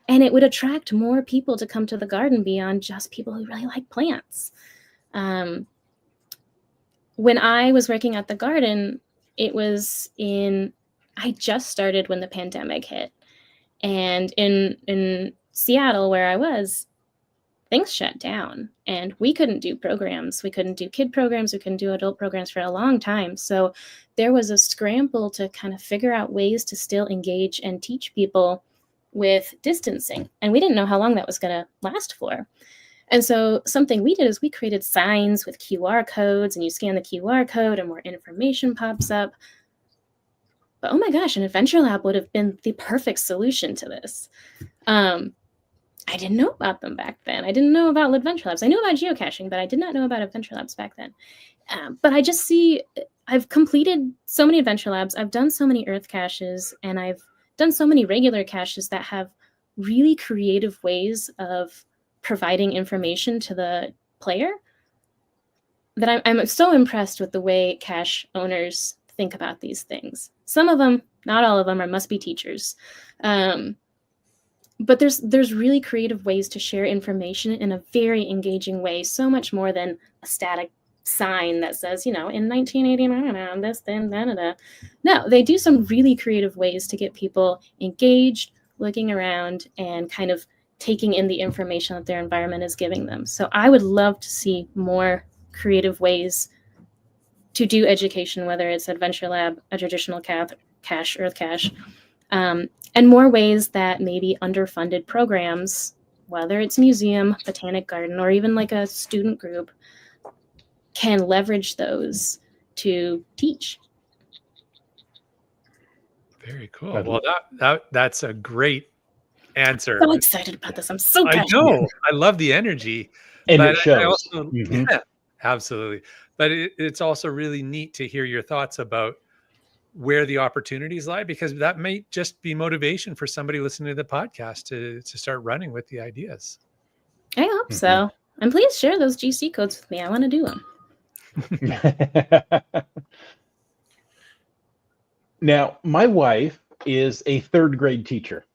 it would attract more people to come to the garden beyond just people who really like plants. When I was working at the garden, I just started when the pandemic hit. And in Seattle, where I was, things shut down and we couldn't do programs. We couldn't do kid programs. We couldn't do adult programs for a long time. So there was a scramble to kind of figure out ways to still engage and teach people with distancing. And we didn't know how long that was going to last for. And so something we did is we created signs with QR codes, and you scan the QR code and more information pops up. But oh my gosh, an adventure lab would have been the perfect solution to this. I didn't know about them back then. I didn't know about adventure labs. I knew about geocaching, but I did not know about adventure labs back then. But I just see, I've completed so many adventure labs. I've done so many earth caches, and I've done so many regular caches that have really creative ways of providing information to the player that I'm so impressed with the way cache owners think about these things. Some of them, not all of them, must be teachers. But there's really creative ways to share information in a very engaging way, so much more than a static sign that says, in 1989, this, then, da. No, they do some really creative ways to get people engaged, looking around, and kind of taking in the information that their environment is giving them. So I would love to see more creative ways to do education, whether it's Adventure Lab, a traditional cache, Earth Cache, and more ways that maybe underfunded programs, whether it's museum, botanic garden, or even like a student group, can leverage those to teach. Very cool. Well, that's a great answer. I'm so excited about this. I'm so passionate. I know. I love the energy. And it shows. I also, yeah, absolutely. But it's also really neat to hear your thoughts about where the opportunities lie, because that may just be motivation for somebody listening to the podcast to start running with the ideas. I hope so. And please share those GC codes with me. I want to do them. Now, my wife is a 3rd grade teacher.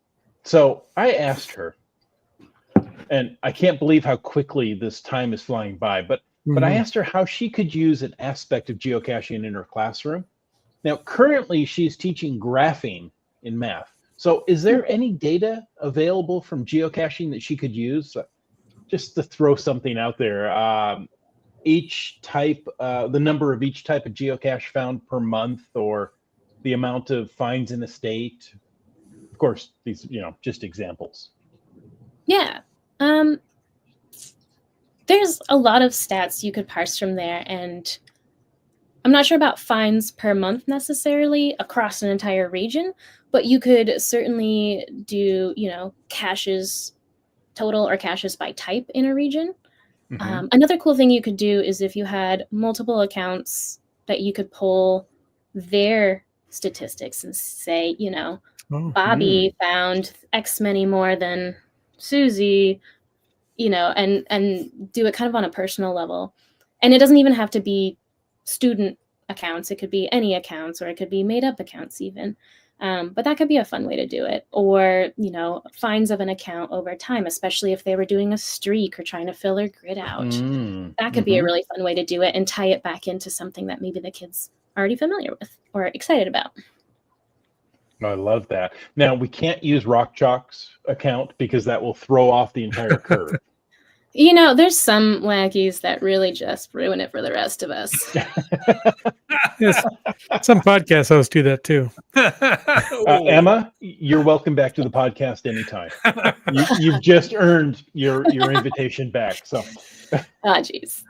So I asked her, and I can't believe how quickly this time is flying by, but I asked her how she could use an aspect of geocaching in her classroom. Now, currently, she's teaching graphing in math. So is there any data available from geocaching that she could use? Just to throw something out there, each type, the number of each type of geocache found per month, or the amount of finds in a state. Of course, these, just examples. Yeah. There's a lot of stats you could parse from there, and I'm not sure about finds per month necessarily across an entire region, but you could certainly do, caches total or caches by type in a region. Another cool thing you could do is if you had multiple accounts that you could pull their statistics and say, Bobby found X many more than Susie, and do it kind of on a personal level. And it doesn't even have to be student accounts. It could be any accounts, or it could be made up accounts even. But that could be a fun way to do it. Or, finds of an account over time, especially if they were doing a streak or trying to fill their grid out. That could be a really fun way to do it and tie it back into something that maybe the kids are already familiar with or excited about. I love that. Now, we can't use Rock Chalk's account because that will throw off the entire curve. There's some wackies that really just ruin it for the rest of us. Yes, some podcast hosts do that too. Emma, you're welcome back to the podcast anytime. You've just earned your invitation back. So, jeez.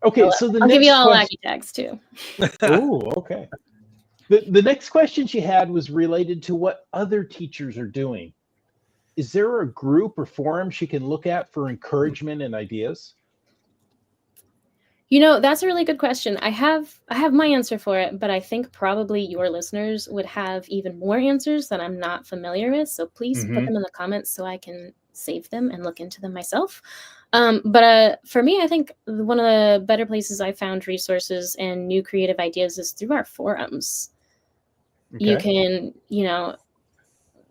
Okay, so I'll give you all wacky tags too. Oh, okay. The next question she had was related to what other teachers are doing. Is there a group or forum she can look at for encouragement and ideas? That's a really good question. I have my answer for it, but I think probably your listeners would have even more answers that I'm not familiar with. So please put them in the comments so I can save them and look into them myself. But for me, I think one of the better places I found resources and new creative ideas is through our forums. Okay. You can,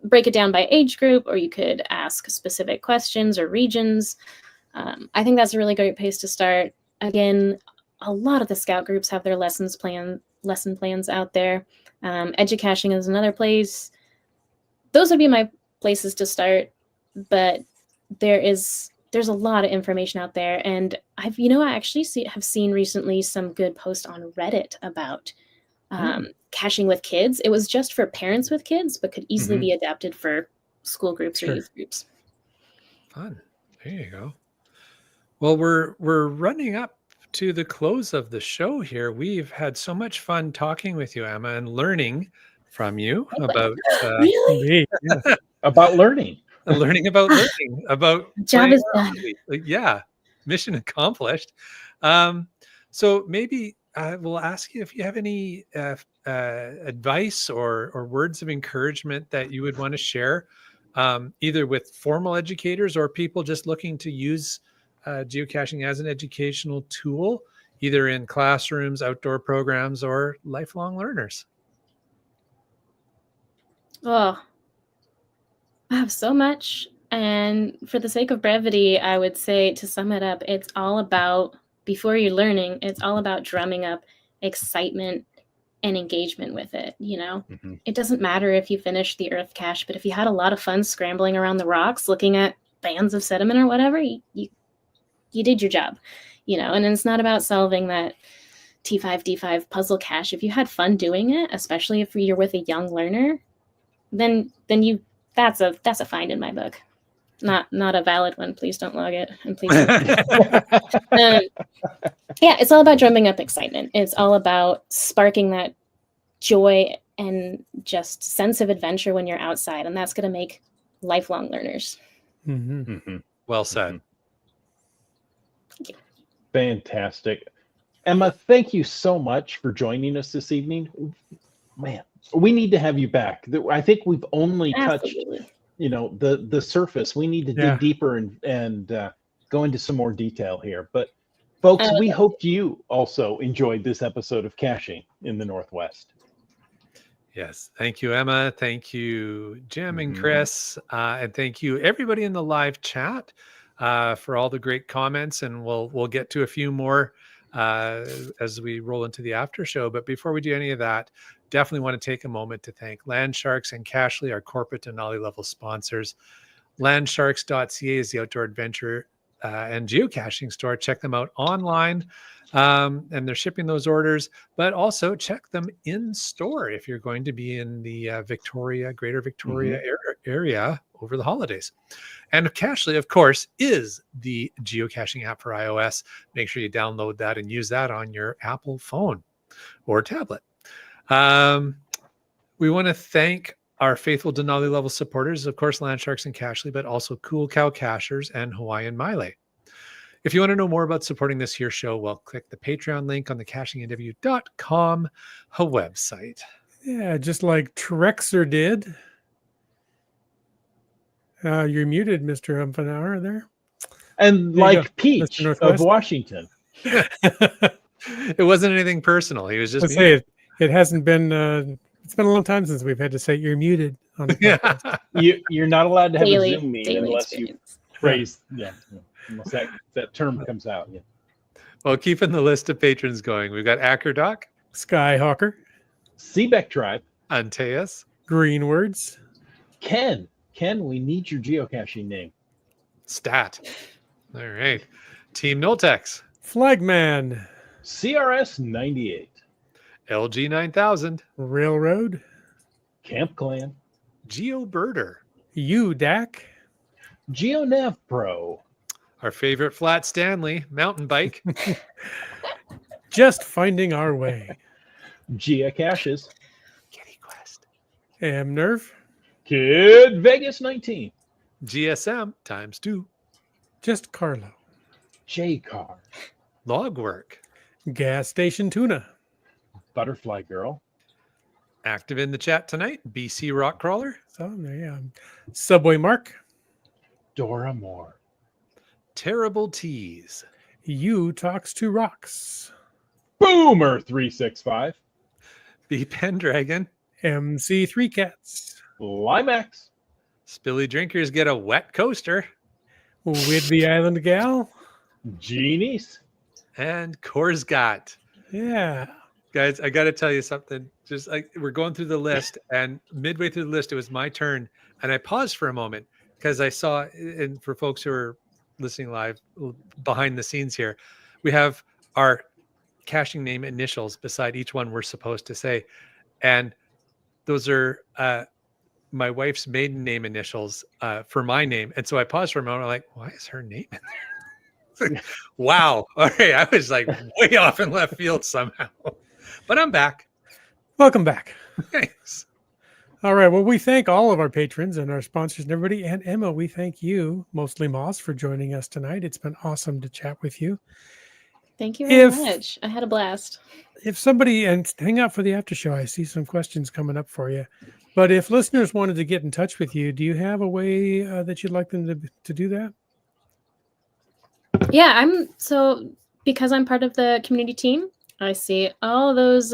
break it down by age group, or you could ask specific questions or regions. I think that's a really great place to start. Again, a lot of the scout groups have their lesson plans out there. Educaching is another place. Those would be my places to start, but there's a lot of information out there, and I actually have seen recently some good posts on Reddit about caching with kids. It was just for parents with kids, but could easily be adapted for school groups or youth groups. Fun. There you go. Well, we're running up to the close of the show here. We've had so much fun talking with you, Emma, and learning from you about really? About learning. Learning about learning about job is done. Yeah, mission accomplished. So maybe we'll ask you if you have any advice or words of encouragement that you would want to share, either with formal educators or people just looking to use geocaching as an educational tool, either in classrooms, outdoor programs, or lifelong learners. Oh, I have so much. And for the sake of brevity, I would say, to sum it up, it's all about, before you're learning, it's all about drumming up excitement and engagement with it. Mhm. It doesn't matter if you finished the earth cache, but if you had a lot of fun scrambling around the rocks, looking at bands of sediment or whatever, you did your job, and it's not about solving that T5D5 puzzle cache. If you had fun doing it, especially if you're with a young learner, then that's a find in my book. Not a valid one. Please don't log it. And please yeah, it's all about drumming up excitement. It's all about sparking that joy and just sense of adventure when you're outside, and that's going to make lifelong learners. Mm-hmm. Well said. Thank you. Fantastic. Emma, thank you so much for joining us this evening. Man, we need to have you back. I think we've only touched, Absolutely. the surface. We need to dig deeper and go into some more detail here. But folks, we hope you also enjoyed this episode of Caching in the Northwest. Yes. Thank you, Emma. Thank you, Jim and Chris. And thank you, everybody in the live chat, for all the great comments. And we'll get to a few more as we roll into the after show. But before we do any of that, definitely want to take a moment to thank Landsharks and Cachly, our corporate Denali level sponsors. Landsharks.ca is the outdoor adventure and geocaching store. Check them out online. And they're shipping those orders, but also check them in store if you're going to be in the greater Victoria area over the holidays. And Cachly, of course, is the geocaching app for iOS. Make sure you download that and use that on your Apple phone or tablet. We want to thank our faithful Denali level supporters, of course, Landsharks and Cachly, but also Cool Cow Cachers and Hawaiian Maile. If you want to know more about supporting this here show, well, click the Patreon link on the cachingnw.com website. Yeah, just like Trexer did. You're muted, Mr. Umfenauer there. And like Peach of Washington. It wasn't anything personal. He was just muted. It hasn't been it's been a long time since we've had to say you're muted on the podcast. You're not allowed to have a Zoom meeting unless experience. you praise unless that term comes out. Yeah. Well, keeping the list of patrons going, we've got Ackerdoc, Skyhawker, Seebeck Tribe, Antaeus, Greenwords, Ken, we need your geocaching name. Stat. All right. Team Noltex, Flagman, CRS 98, LG 9000, Railroad, Camp Clan, GeoBirder, UDAC, GeoNav Pro, our favorite Flat Stanley mountain bike, Just Finding Our Way, Geocaches, Kitty Quest, Amnerv, Kid Vegas 19, GSM ×2, Just Carlo, J-Car, Logwork, Gas Station Tuna, Butterfly Girl, active in the chat tonight, BC Rockcrawler, so there you go. Subway Mark, Dora Moore, Terrible Teas, You Talks to Rocks, Boomer 365, B Pendragon, MC3 Cats, Limax, Spilly Drinkers get a wet coaster, Whidbey Island Gal, Genies, and Korsgat. yeah. Guys, I got to tell you something. Just like we're going through the list, and midway through the list, it was my turn, and I paused for a moment because I saw, and for folks who are listening live behind the scenes here, we have our caching name initials beside each one we're supposed to say, and those are my wife's maiden name initials for my name. And so I paused for a moment. I'm like, why is her name in there? Wow. All right. I was like way off in left field somehow, but I'm back. Welcome back. Thanks. All right. Well, we thank all of our patrons and our sponsors and everybody. And Emma, we thank you, mostly Moss, for joining us tonight. It's been awesome to chat with you. Thank you very much. I had a blast. If somebody, and hang out for the after show, I see some questions coming up for you. But if listeners wanted to get in touch with you, do you have a way that you'd like them to do that? Yeah, because I'm part of the community team, I see all those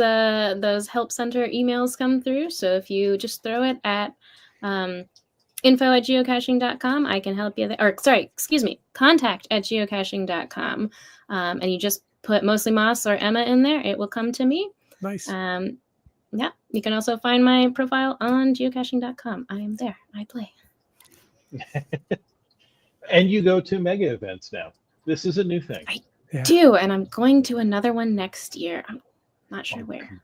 help center emails come through. So if you just throw it at info@geocaching.com, I can help you there. Or sorry, excuse me, contact@geocaching.com. And you just put Mostly Moss or Emma in there, it will come to me. Nice. Yeah, you can also find my profile on geocaching.com. I am there. I play. And you go to mega events now. This is a new thing. Yeah. Do, and I'm going to another one next year. I'm not sure where.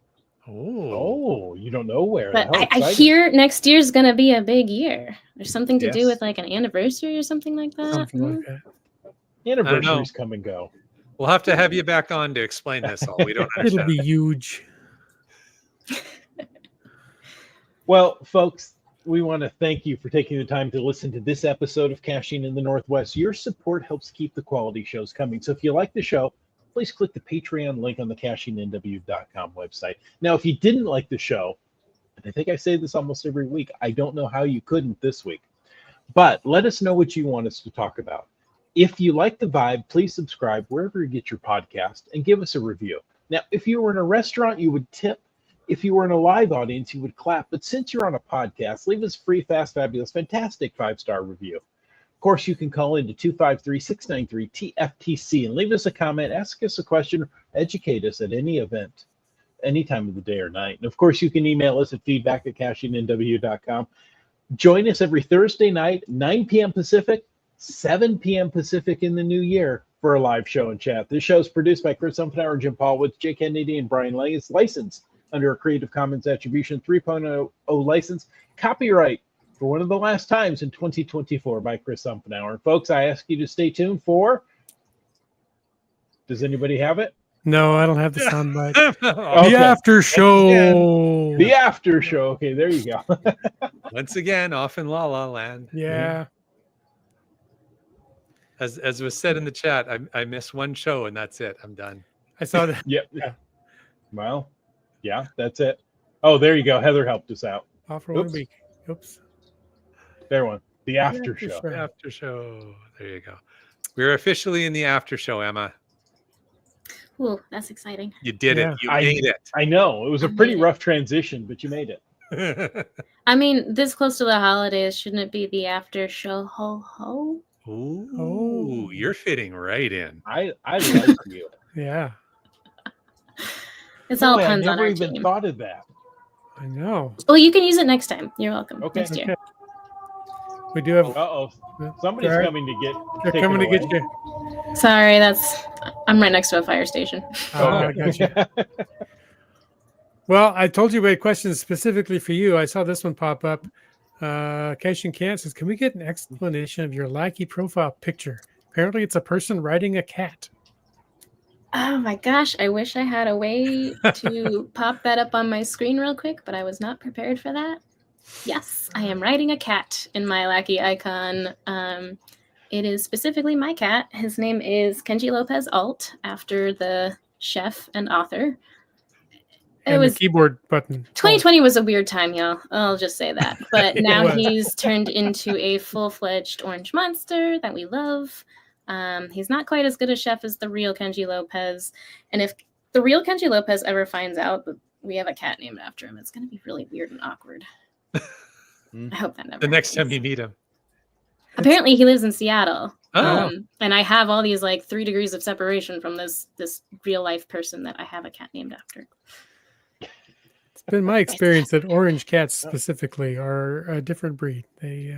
Oh, you don't know where. But How I exciting. hear next year's going to be a big year. There's something to do Yes. with like an anniversary or something like that. Something like that. Anniversaries come and go. We'll have to have you back on to explain this all. We don't It'll understand. be huge. Well, folks, we want to thank you for taking the time to listen to this episode of Caching in the Northwest. Your support helps keep the quality shows coming. So if you like the show, please click the Patreon link on the cachingnw.com website. Now, if you didn't like the show, and I think I say this almost every week, I don't know how you couldn't this week, but let us know what you want us to talk about. If you like the vibe, please subscribe wherever you get your podcast and give us a review. Now, if you were in a restaurant, you would tip. If you were in a live audience, you would clap. But since you're on a podcast, leave us free, fast, fabulous, fantastic 5-star review. Of course, you can call into 253-693-TFTC and leave us a comment, ask us a question, educate us at any event, any time of the day or night. And of course, you can email us at feedback@cachingnw.com. Join us every Thursday night, 9 p.m. Pacific, 7 p.m. Pacific in the new year for a live show and chat. This show is produced by Chris Umfenauer and Jim Paul with Jay Kennedy and Brian Lang. It's licensed under a Creative Commons Attribution 3.0 license. Copyright for one of the last times in 2024 by Chris Umfenauer. Folks, I ask you to stay tuned for... Does anybody have it? No, I don't have the soundbite. Okay. The after show. The after show. Okay, there you go. Once again, off in La La Land. Yeah. As was said in the chat, I miss one show and that's it. I'm done. I saw that. Yep. Well, yeah, that's it. Oh, there you go. Heather helped us out. Off for 1 Oops. week. Oops. There one. The after show. show. After show. There you go. We're officially in the after show, Emma. Ooh, that's exciting. You did Yeah. it. You made I know. It was a pretty rough transition, but you made it. it. I mean, this close to the holidays, shouldn't it be the after show? Ho ho. Ooh, Oh. you're fitting right in. I like you. Yeah. It's all Boy, I puns on never our even team. thought of that. I know. Well, you can use it next time. You're welcome. Okay. Next year. Okay. We do have. Uh-oh. Somebody's Sorry. coming to get They're taken coming to get away. you. Sorry, I'm right next to a fire station. Oh, I gotcha. Well, I told you we had questions specifically for you. I saw this one pop up. Caching Can says, can we get an explanation of your Lackey profile picture? Apparently, it's a person riding a cat. Oh my gosh, I wish I had a way to pop that up on my screen real quick, but I was not prepared for that. Yes, I am riding a cat in my Lackey icon. It is specifically my cat. His name is Kenji Lopez Alt, after the chef and author. And the keyboard button. 2020 was a weird time, y'all. I'll just say that. But It now was. he's turned into a full-fledged orange monster that we love. He's not quite as good a chef as the real Kenji Lopez. And if the real Kenji Lopez ever finds out that we have a cat named after him, it's going to be really weird and awkward. I hope that never The next time happens. you meet him. Apparently he lives in Seattle. Oh. And I have all these like 3 degrees of separation from this real life person that I have a cat named after. It's been my experience that orange cats specifically are a different breed. They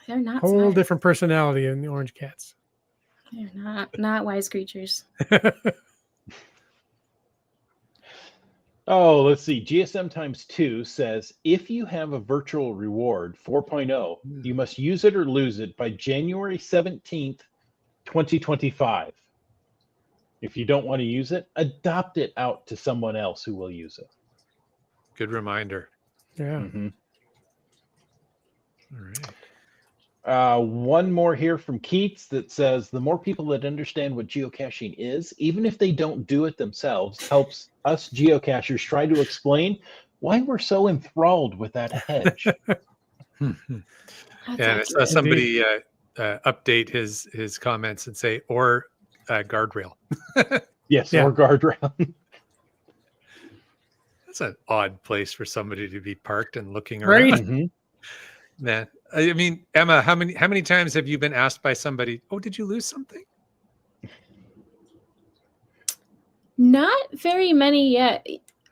They're not whole smart. different personality in the orange cats. They're not wise creatures. Oh, let's see. GSM times 2 says, if you have a virtual reward 4.0, you must use it or lose it by January 17th, 2025. If you don't want to use it, adopt it out to someone else who will use it. Good reminder. Yeah. Mhm. All right. One more here from Keats that says, the more people that understand what geocaching is, even if they don't do it themselves, helps us geocachers try to explain why we're so enthralled with that hedge. That's Yeah, I saw accurate. somebody update his comments and say, or guardrail. Yes, Yeah. or guardrail. That's an odd place for somebody to be parked and looking Right? around. Mhm. Man, I mean, Emma, how many times have you been asked by somebody, "Oh, did you lose something?" Not very many yet.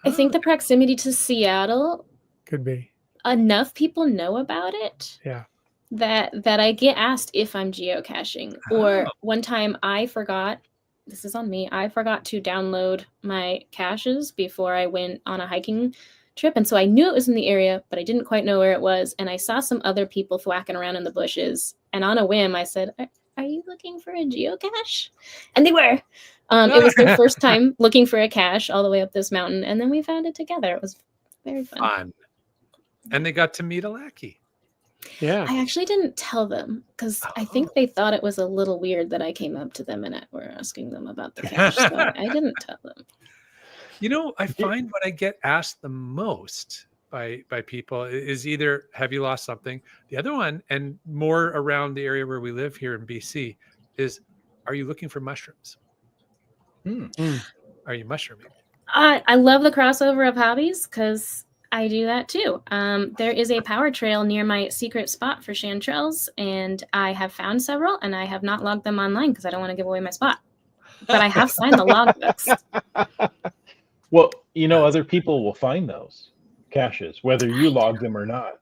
I think Oh, the proximity to Seattle, Could be. enough people know about it Yeah. that I get asked if I'm geocaching. Or one time I forgot, this is on me, I forgot to download my caches before I went on a hiking trip. And so I knew it was in the area, but I didn't quite know where it was. And I saw some other people thwacking around in the bushes. And on a whim, I said, are you looking for a geocache? And they were. It was their first time looking for a cache all the way up this mountain. And then we found it together. It was very fun. fun. And they got to meet a lackey. Yeah. I actually didn't tell them because I think they thought it was a little weird that I came up to them and were asking them about the cache. So I didn't tell them. You know, I find what I get asked the most by people is either, have you lost something? The other one, and more around the area where we live here in BC, is, are you looking for mushrooms? Are you mushrooming? I love the crossover of hobbies because I do that too. There is a power trail near my secret spot for chanterelles, and I have found several, and I have not logged them online because I don't want to give away my spot. But I have signed the logbooks. Well, other people will find those caches, whether you log them or not.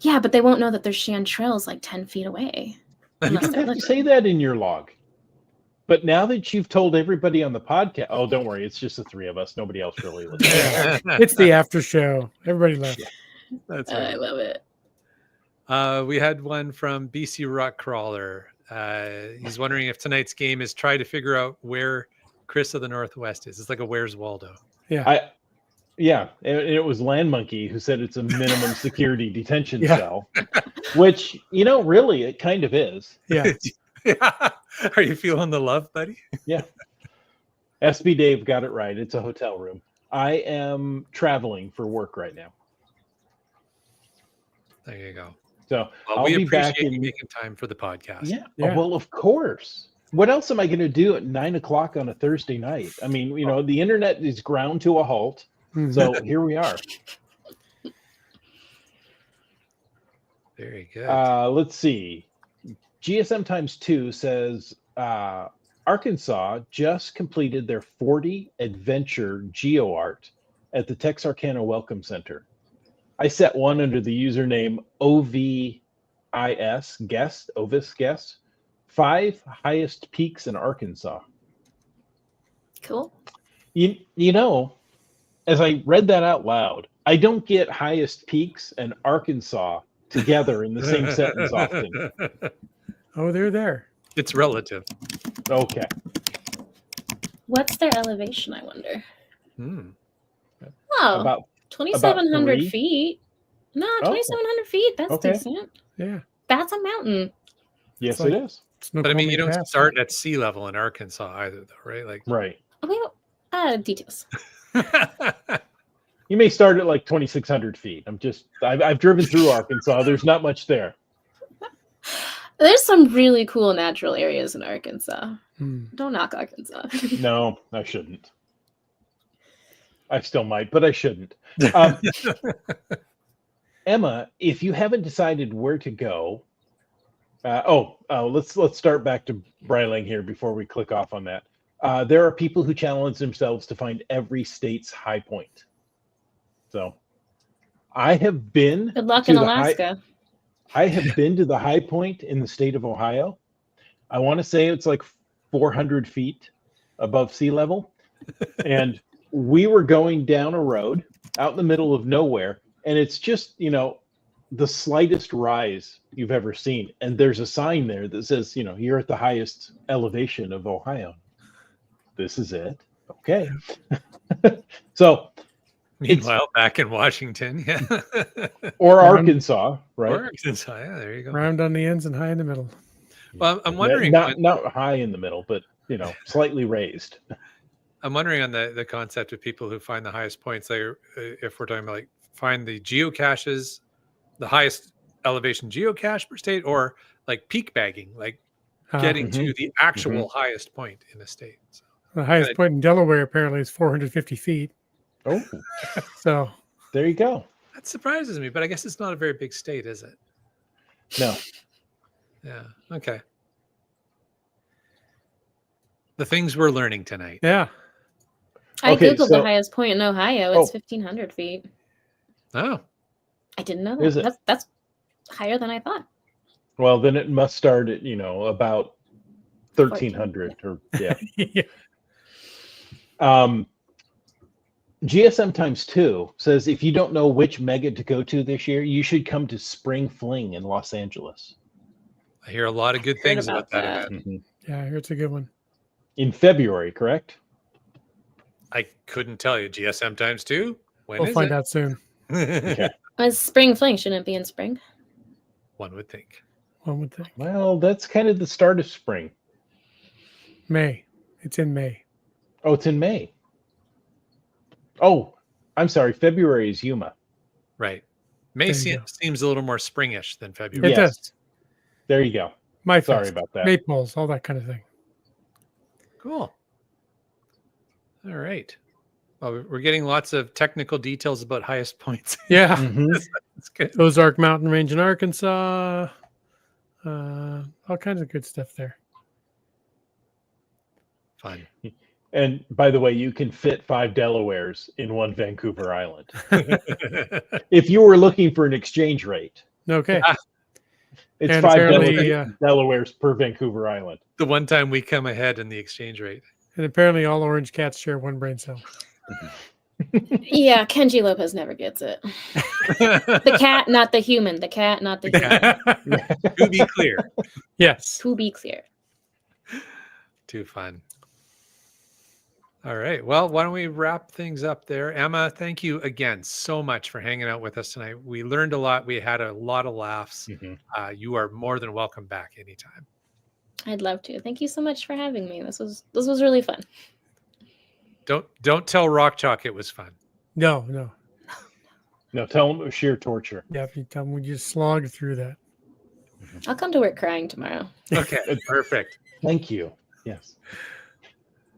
Yeah, but they won't know that there's chanterelles like 10 feet away. You don't have to say that in your log. But now that you've told everybody on the podcast, oh, don't worry, it's just the three of us. Nobody else really listens. It's the after show. Everybody left. That's I right. love it. We had one from BC Rock Crawler. He's wondering if tonight's game is try to figure out where Chris of the Northwest is. It's like a Where's Waldo. Yeah. It was Land Monkey who said it's a minimum security detention Yeah. cell, which, really it kind of is. Yeah. Yeah. Are you feeling the love, buddy? Yeah. SB Dave got it right. It's a hotel room. I am traveling for work right now. There you go. So Well, I'll we be appreciate back in. you making time for the podcast. Yeah. Yeah. Well, of course. What else am I going to do at 9:00 on a Thursday night? I mean, the internet is ground to a halt. Mhm. So here we are. Very good. Let's see. GSM times 2 says Arkansas just completed their 40 adventure geo art at the Texarkana Welcome Center. I set one under the username OVIS guest, Ovis guest. 5 highest peaks in Arkansas. Cool. As I read that out loud, I don't get highest peaks and Arkansas together in the same sentence often. Oh, they're there. It's relative. Okay. What's their elevation, I wonder? Hmm. Oh, About 2,700 3? feet. No, Oh. 2,700 feet. That's Okay. decent. Yeah. That's a mountain. Yes, It's it like- is. It's no But I mean, you Snoqualmie don't Pass. start at sea level in Arkansas either, though, right? Like, Right. Details. You may start at like 2,600 feet. I've driven through Arkansas. There's not much there. There's some really cool natural areas in Arkansas. Hmm. Don't knock Arkansas. No, I shouldn't. I still might, but I shouldn't. Emma, if you haven't decided where to go, let's start back to Bryling here before we click off on that. There are people who challenge themselves to find every state's high point. So, I have been. Good luck to in the high- Alaska. I have been to the high point in the state of Ohio. I want to say it's like 400 feet above sea level. And we were going down a road out in the middle of nowhere. And it's just, the slightest rise you've ever seen. And there's a sign there that says, you're at the highest elevation of Ohio. This is it. Okay. So, meanwhile, back in Washington, yeah. or Arkansas, right? Or Arkansas, yeah, there you go. Round on the ends and high in the middle. Well, I'm wondering. Not high in the middle, but slightly raised. I'm wondering on the concept of people who find the highest points. Like, if we're talking about like find the geocaches, the highest elevation geocache per state, or like peak bagging, like getting to the actual highest point in a state. So, The highest point in Delaware apparently is 450 feet. Oh, So there you go. That surprises me, but I guess it's not a very big state, is it? No. Yeah. Okay. The things we're learning tonight. yeah, I Okay, googled so- the highest point in Ohio. It's Oh. 1,500 feet. Oh, I didn't know Is that. it? That's higher than I thought. Well, then it must start at, about 1,300 or yeah. yeah. GSM times 2 says if you don't know which mega to go to this year, you should come to Spring Fling in Los Angeles I hear a lot of good Heard things about about that that. event. Mhm. Yeah, it's a good one. in February, correct? I couldn't tell you. GSM times 2? When We'll is find it? out soon. Okay. Was Spring Fling? Shouldn't it be in spring? One would think. One would think. Well, that's kind of the start of spring. May. It's in May. Oh, it's in May. Oh, I'm sorry. February is Yuma. Right. May There you go. seems a little more springish than February. It Yes. does. There you go. My Sorry fest, about that. Maples, all that kind of thing. Cool. All right. Well, we're getting lots of technical details about highest points. Yeah. Mhm. That's good. Ozark Mountain Range in Arkansas. All kinds of good stuff there. Fun. And by the way, you can fit 5 Delawares in one Vancouver Island. If you were looking for an exchange rate, Okay. it's And 5 apparently, Delawares per Vancouver Island. The one time we come ahead in the exchange rate. And apparently all orange cats share one brain cell. Yeah, Kenji Lopez never gets it. The cat, not the human. The cat, not the human. To be clear. Yes. To be clear. Too fun. All right. Well, why don't we wrap things up there? Emma, thank you again so much for hanging out with us tonight. We learned a lot. We had a lot of laughs. Mhm. You are more than welcome back anytime. I'd love to. Thank you so much for having me. This was really fun. Don't tell Rock Chalk it was fun. No. No, tell them it was sheer torture. Yeah, if you tell me we just slogged through that. I'll come to work crying tomorrow. Okay. Perfect. Thank you. Yes.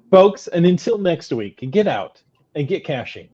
Folks, and until next week, get out and get caching.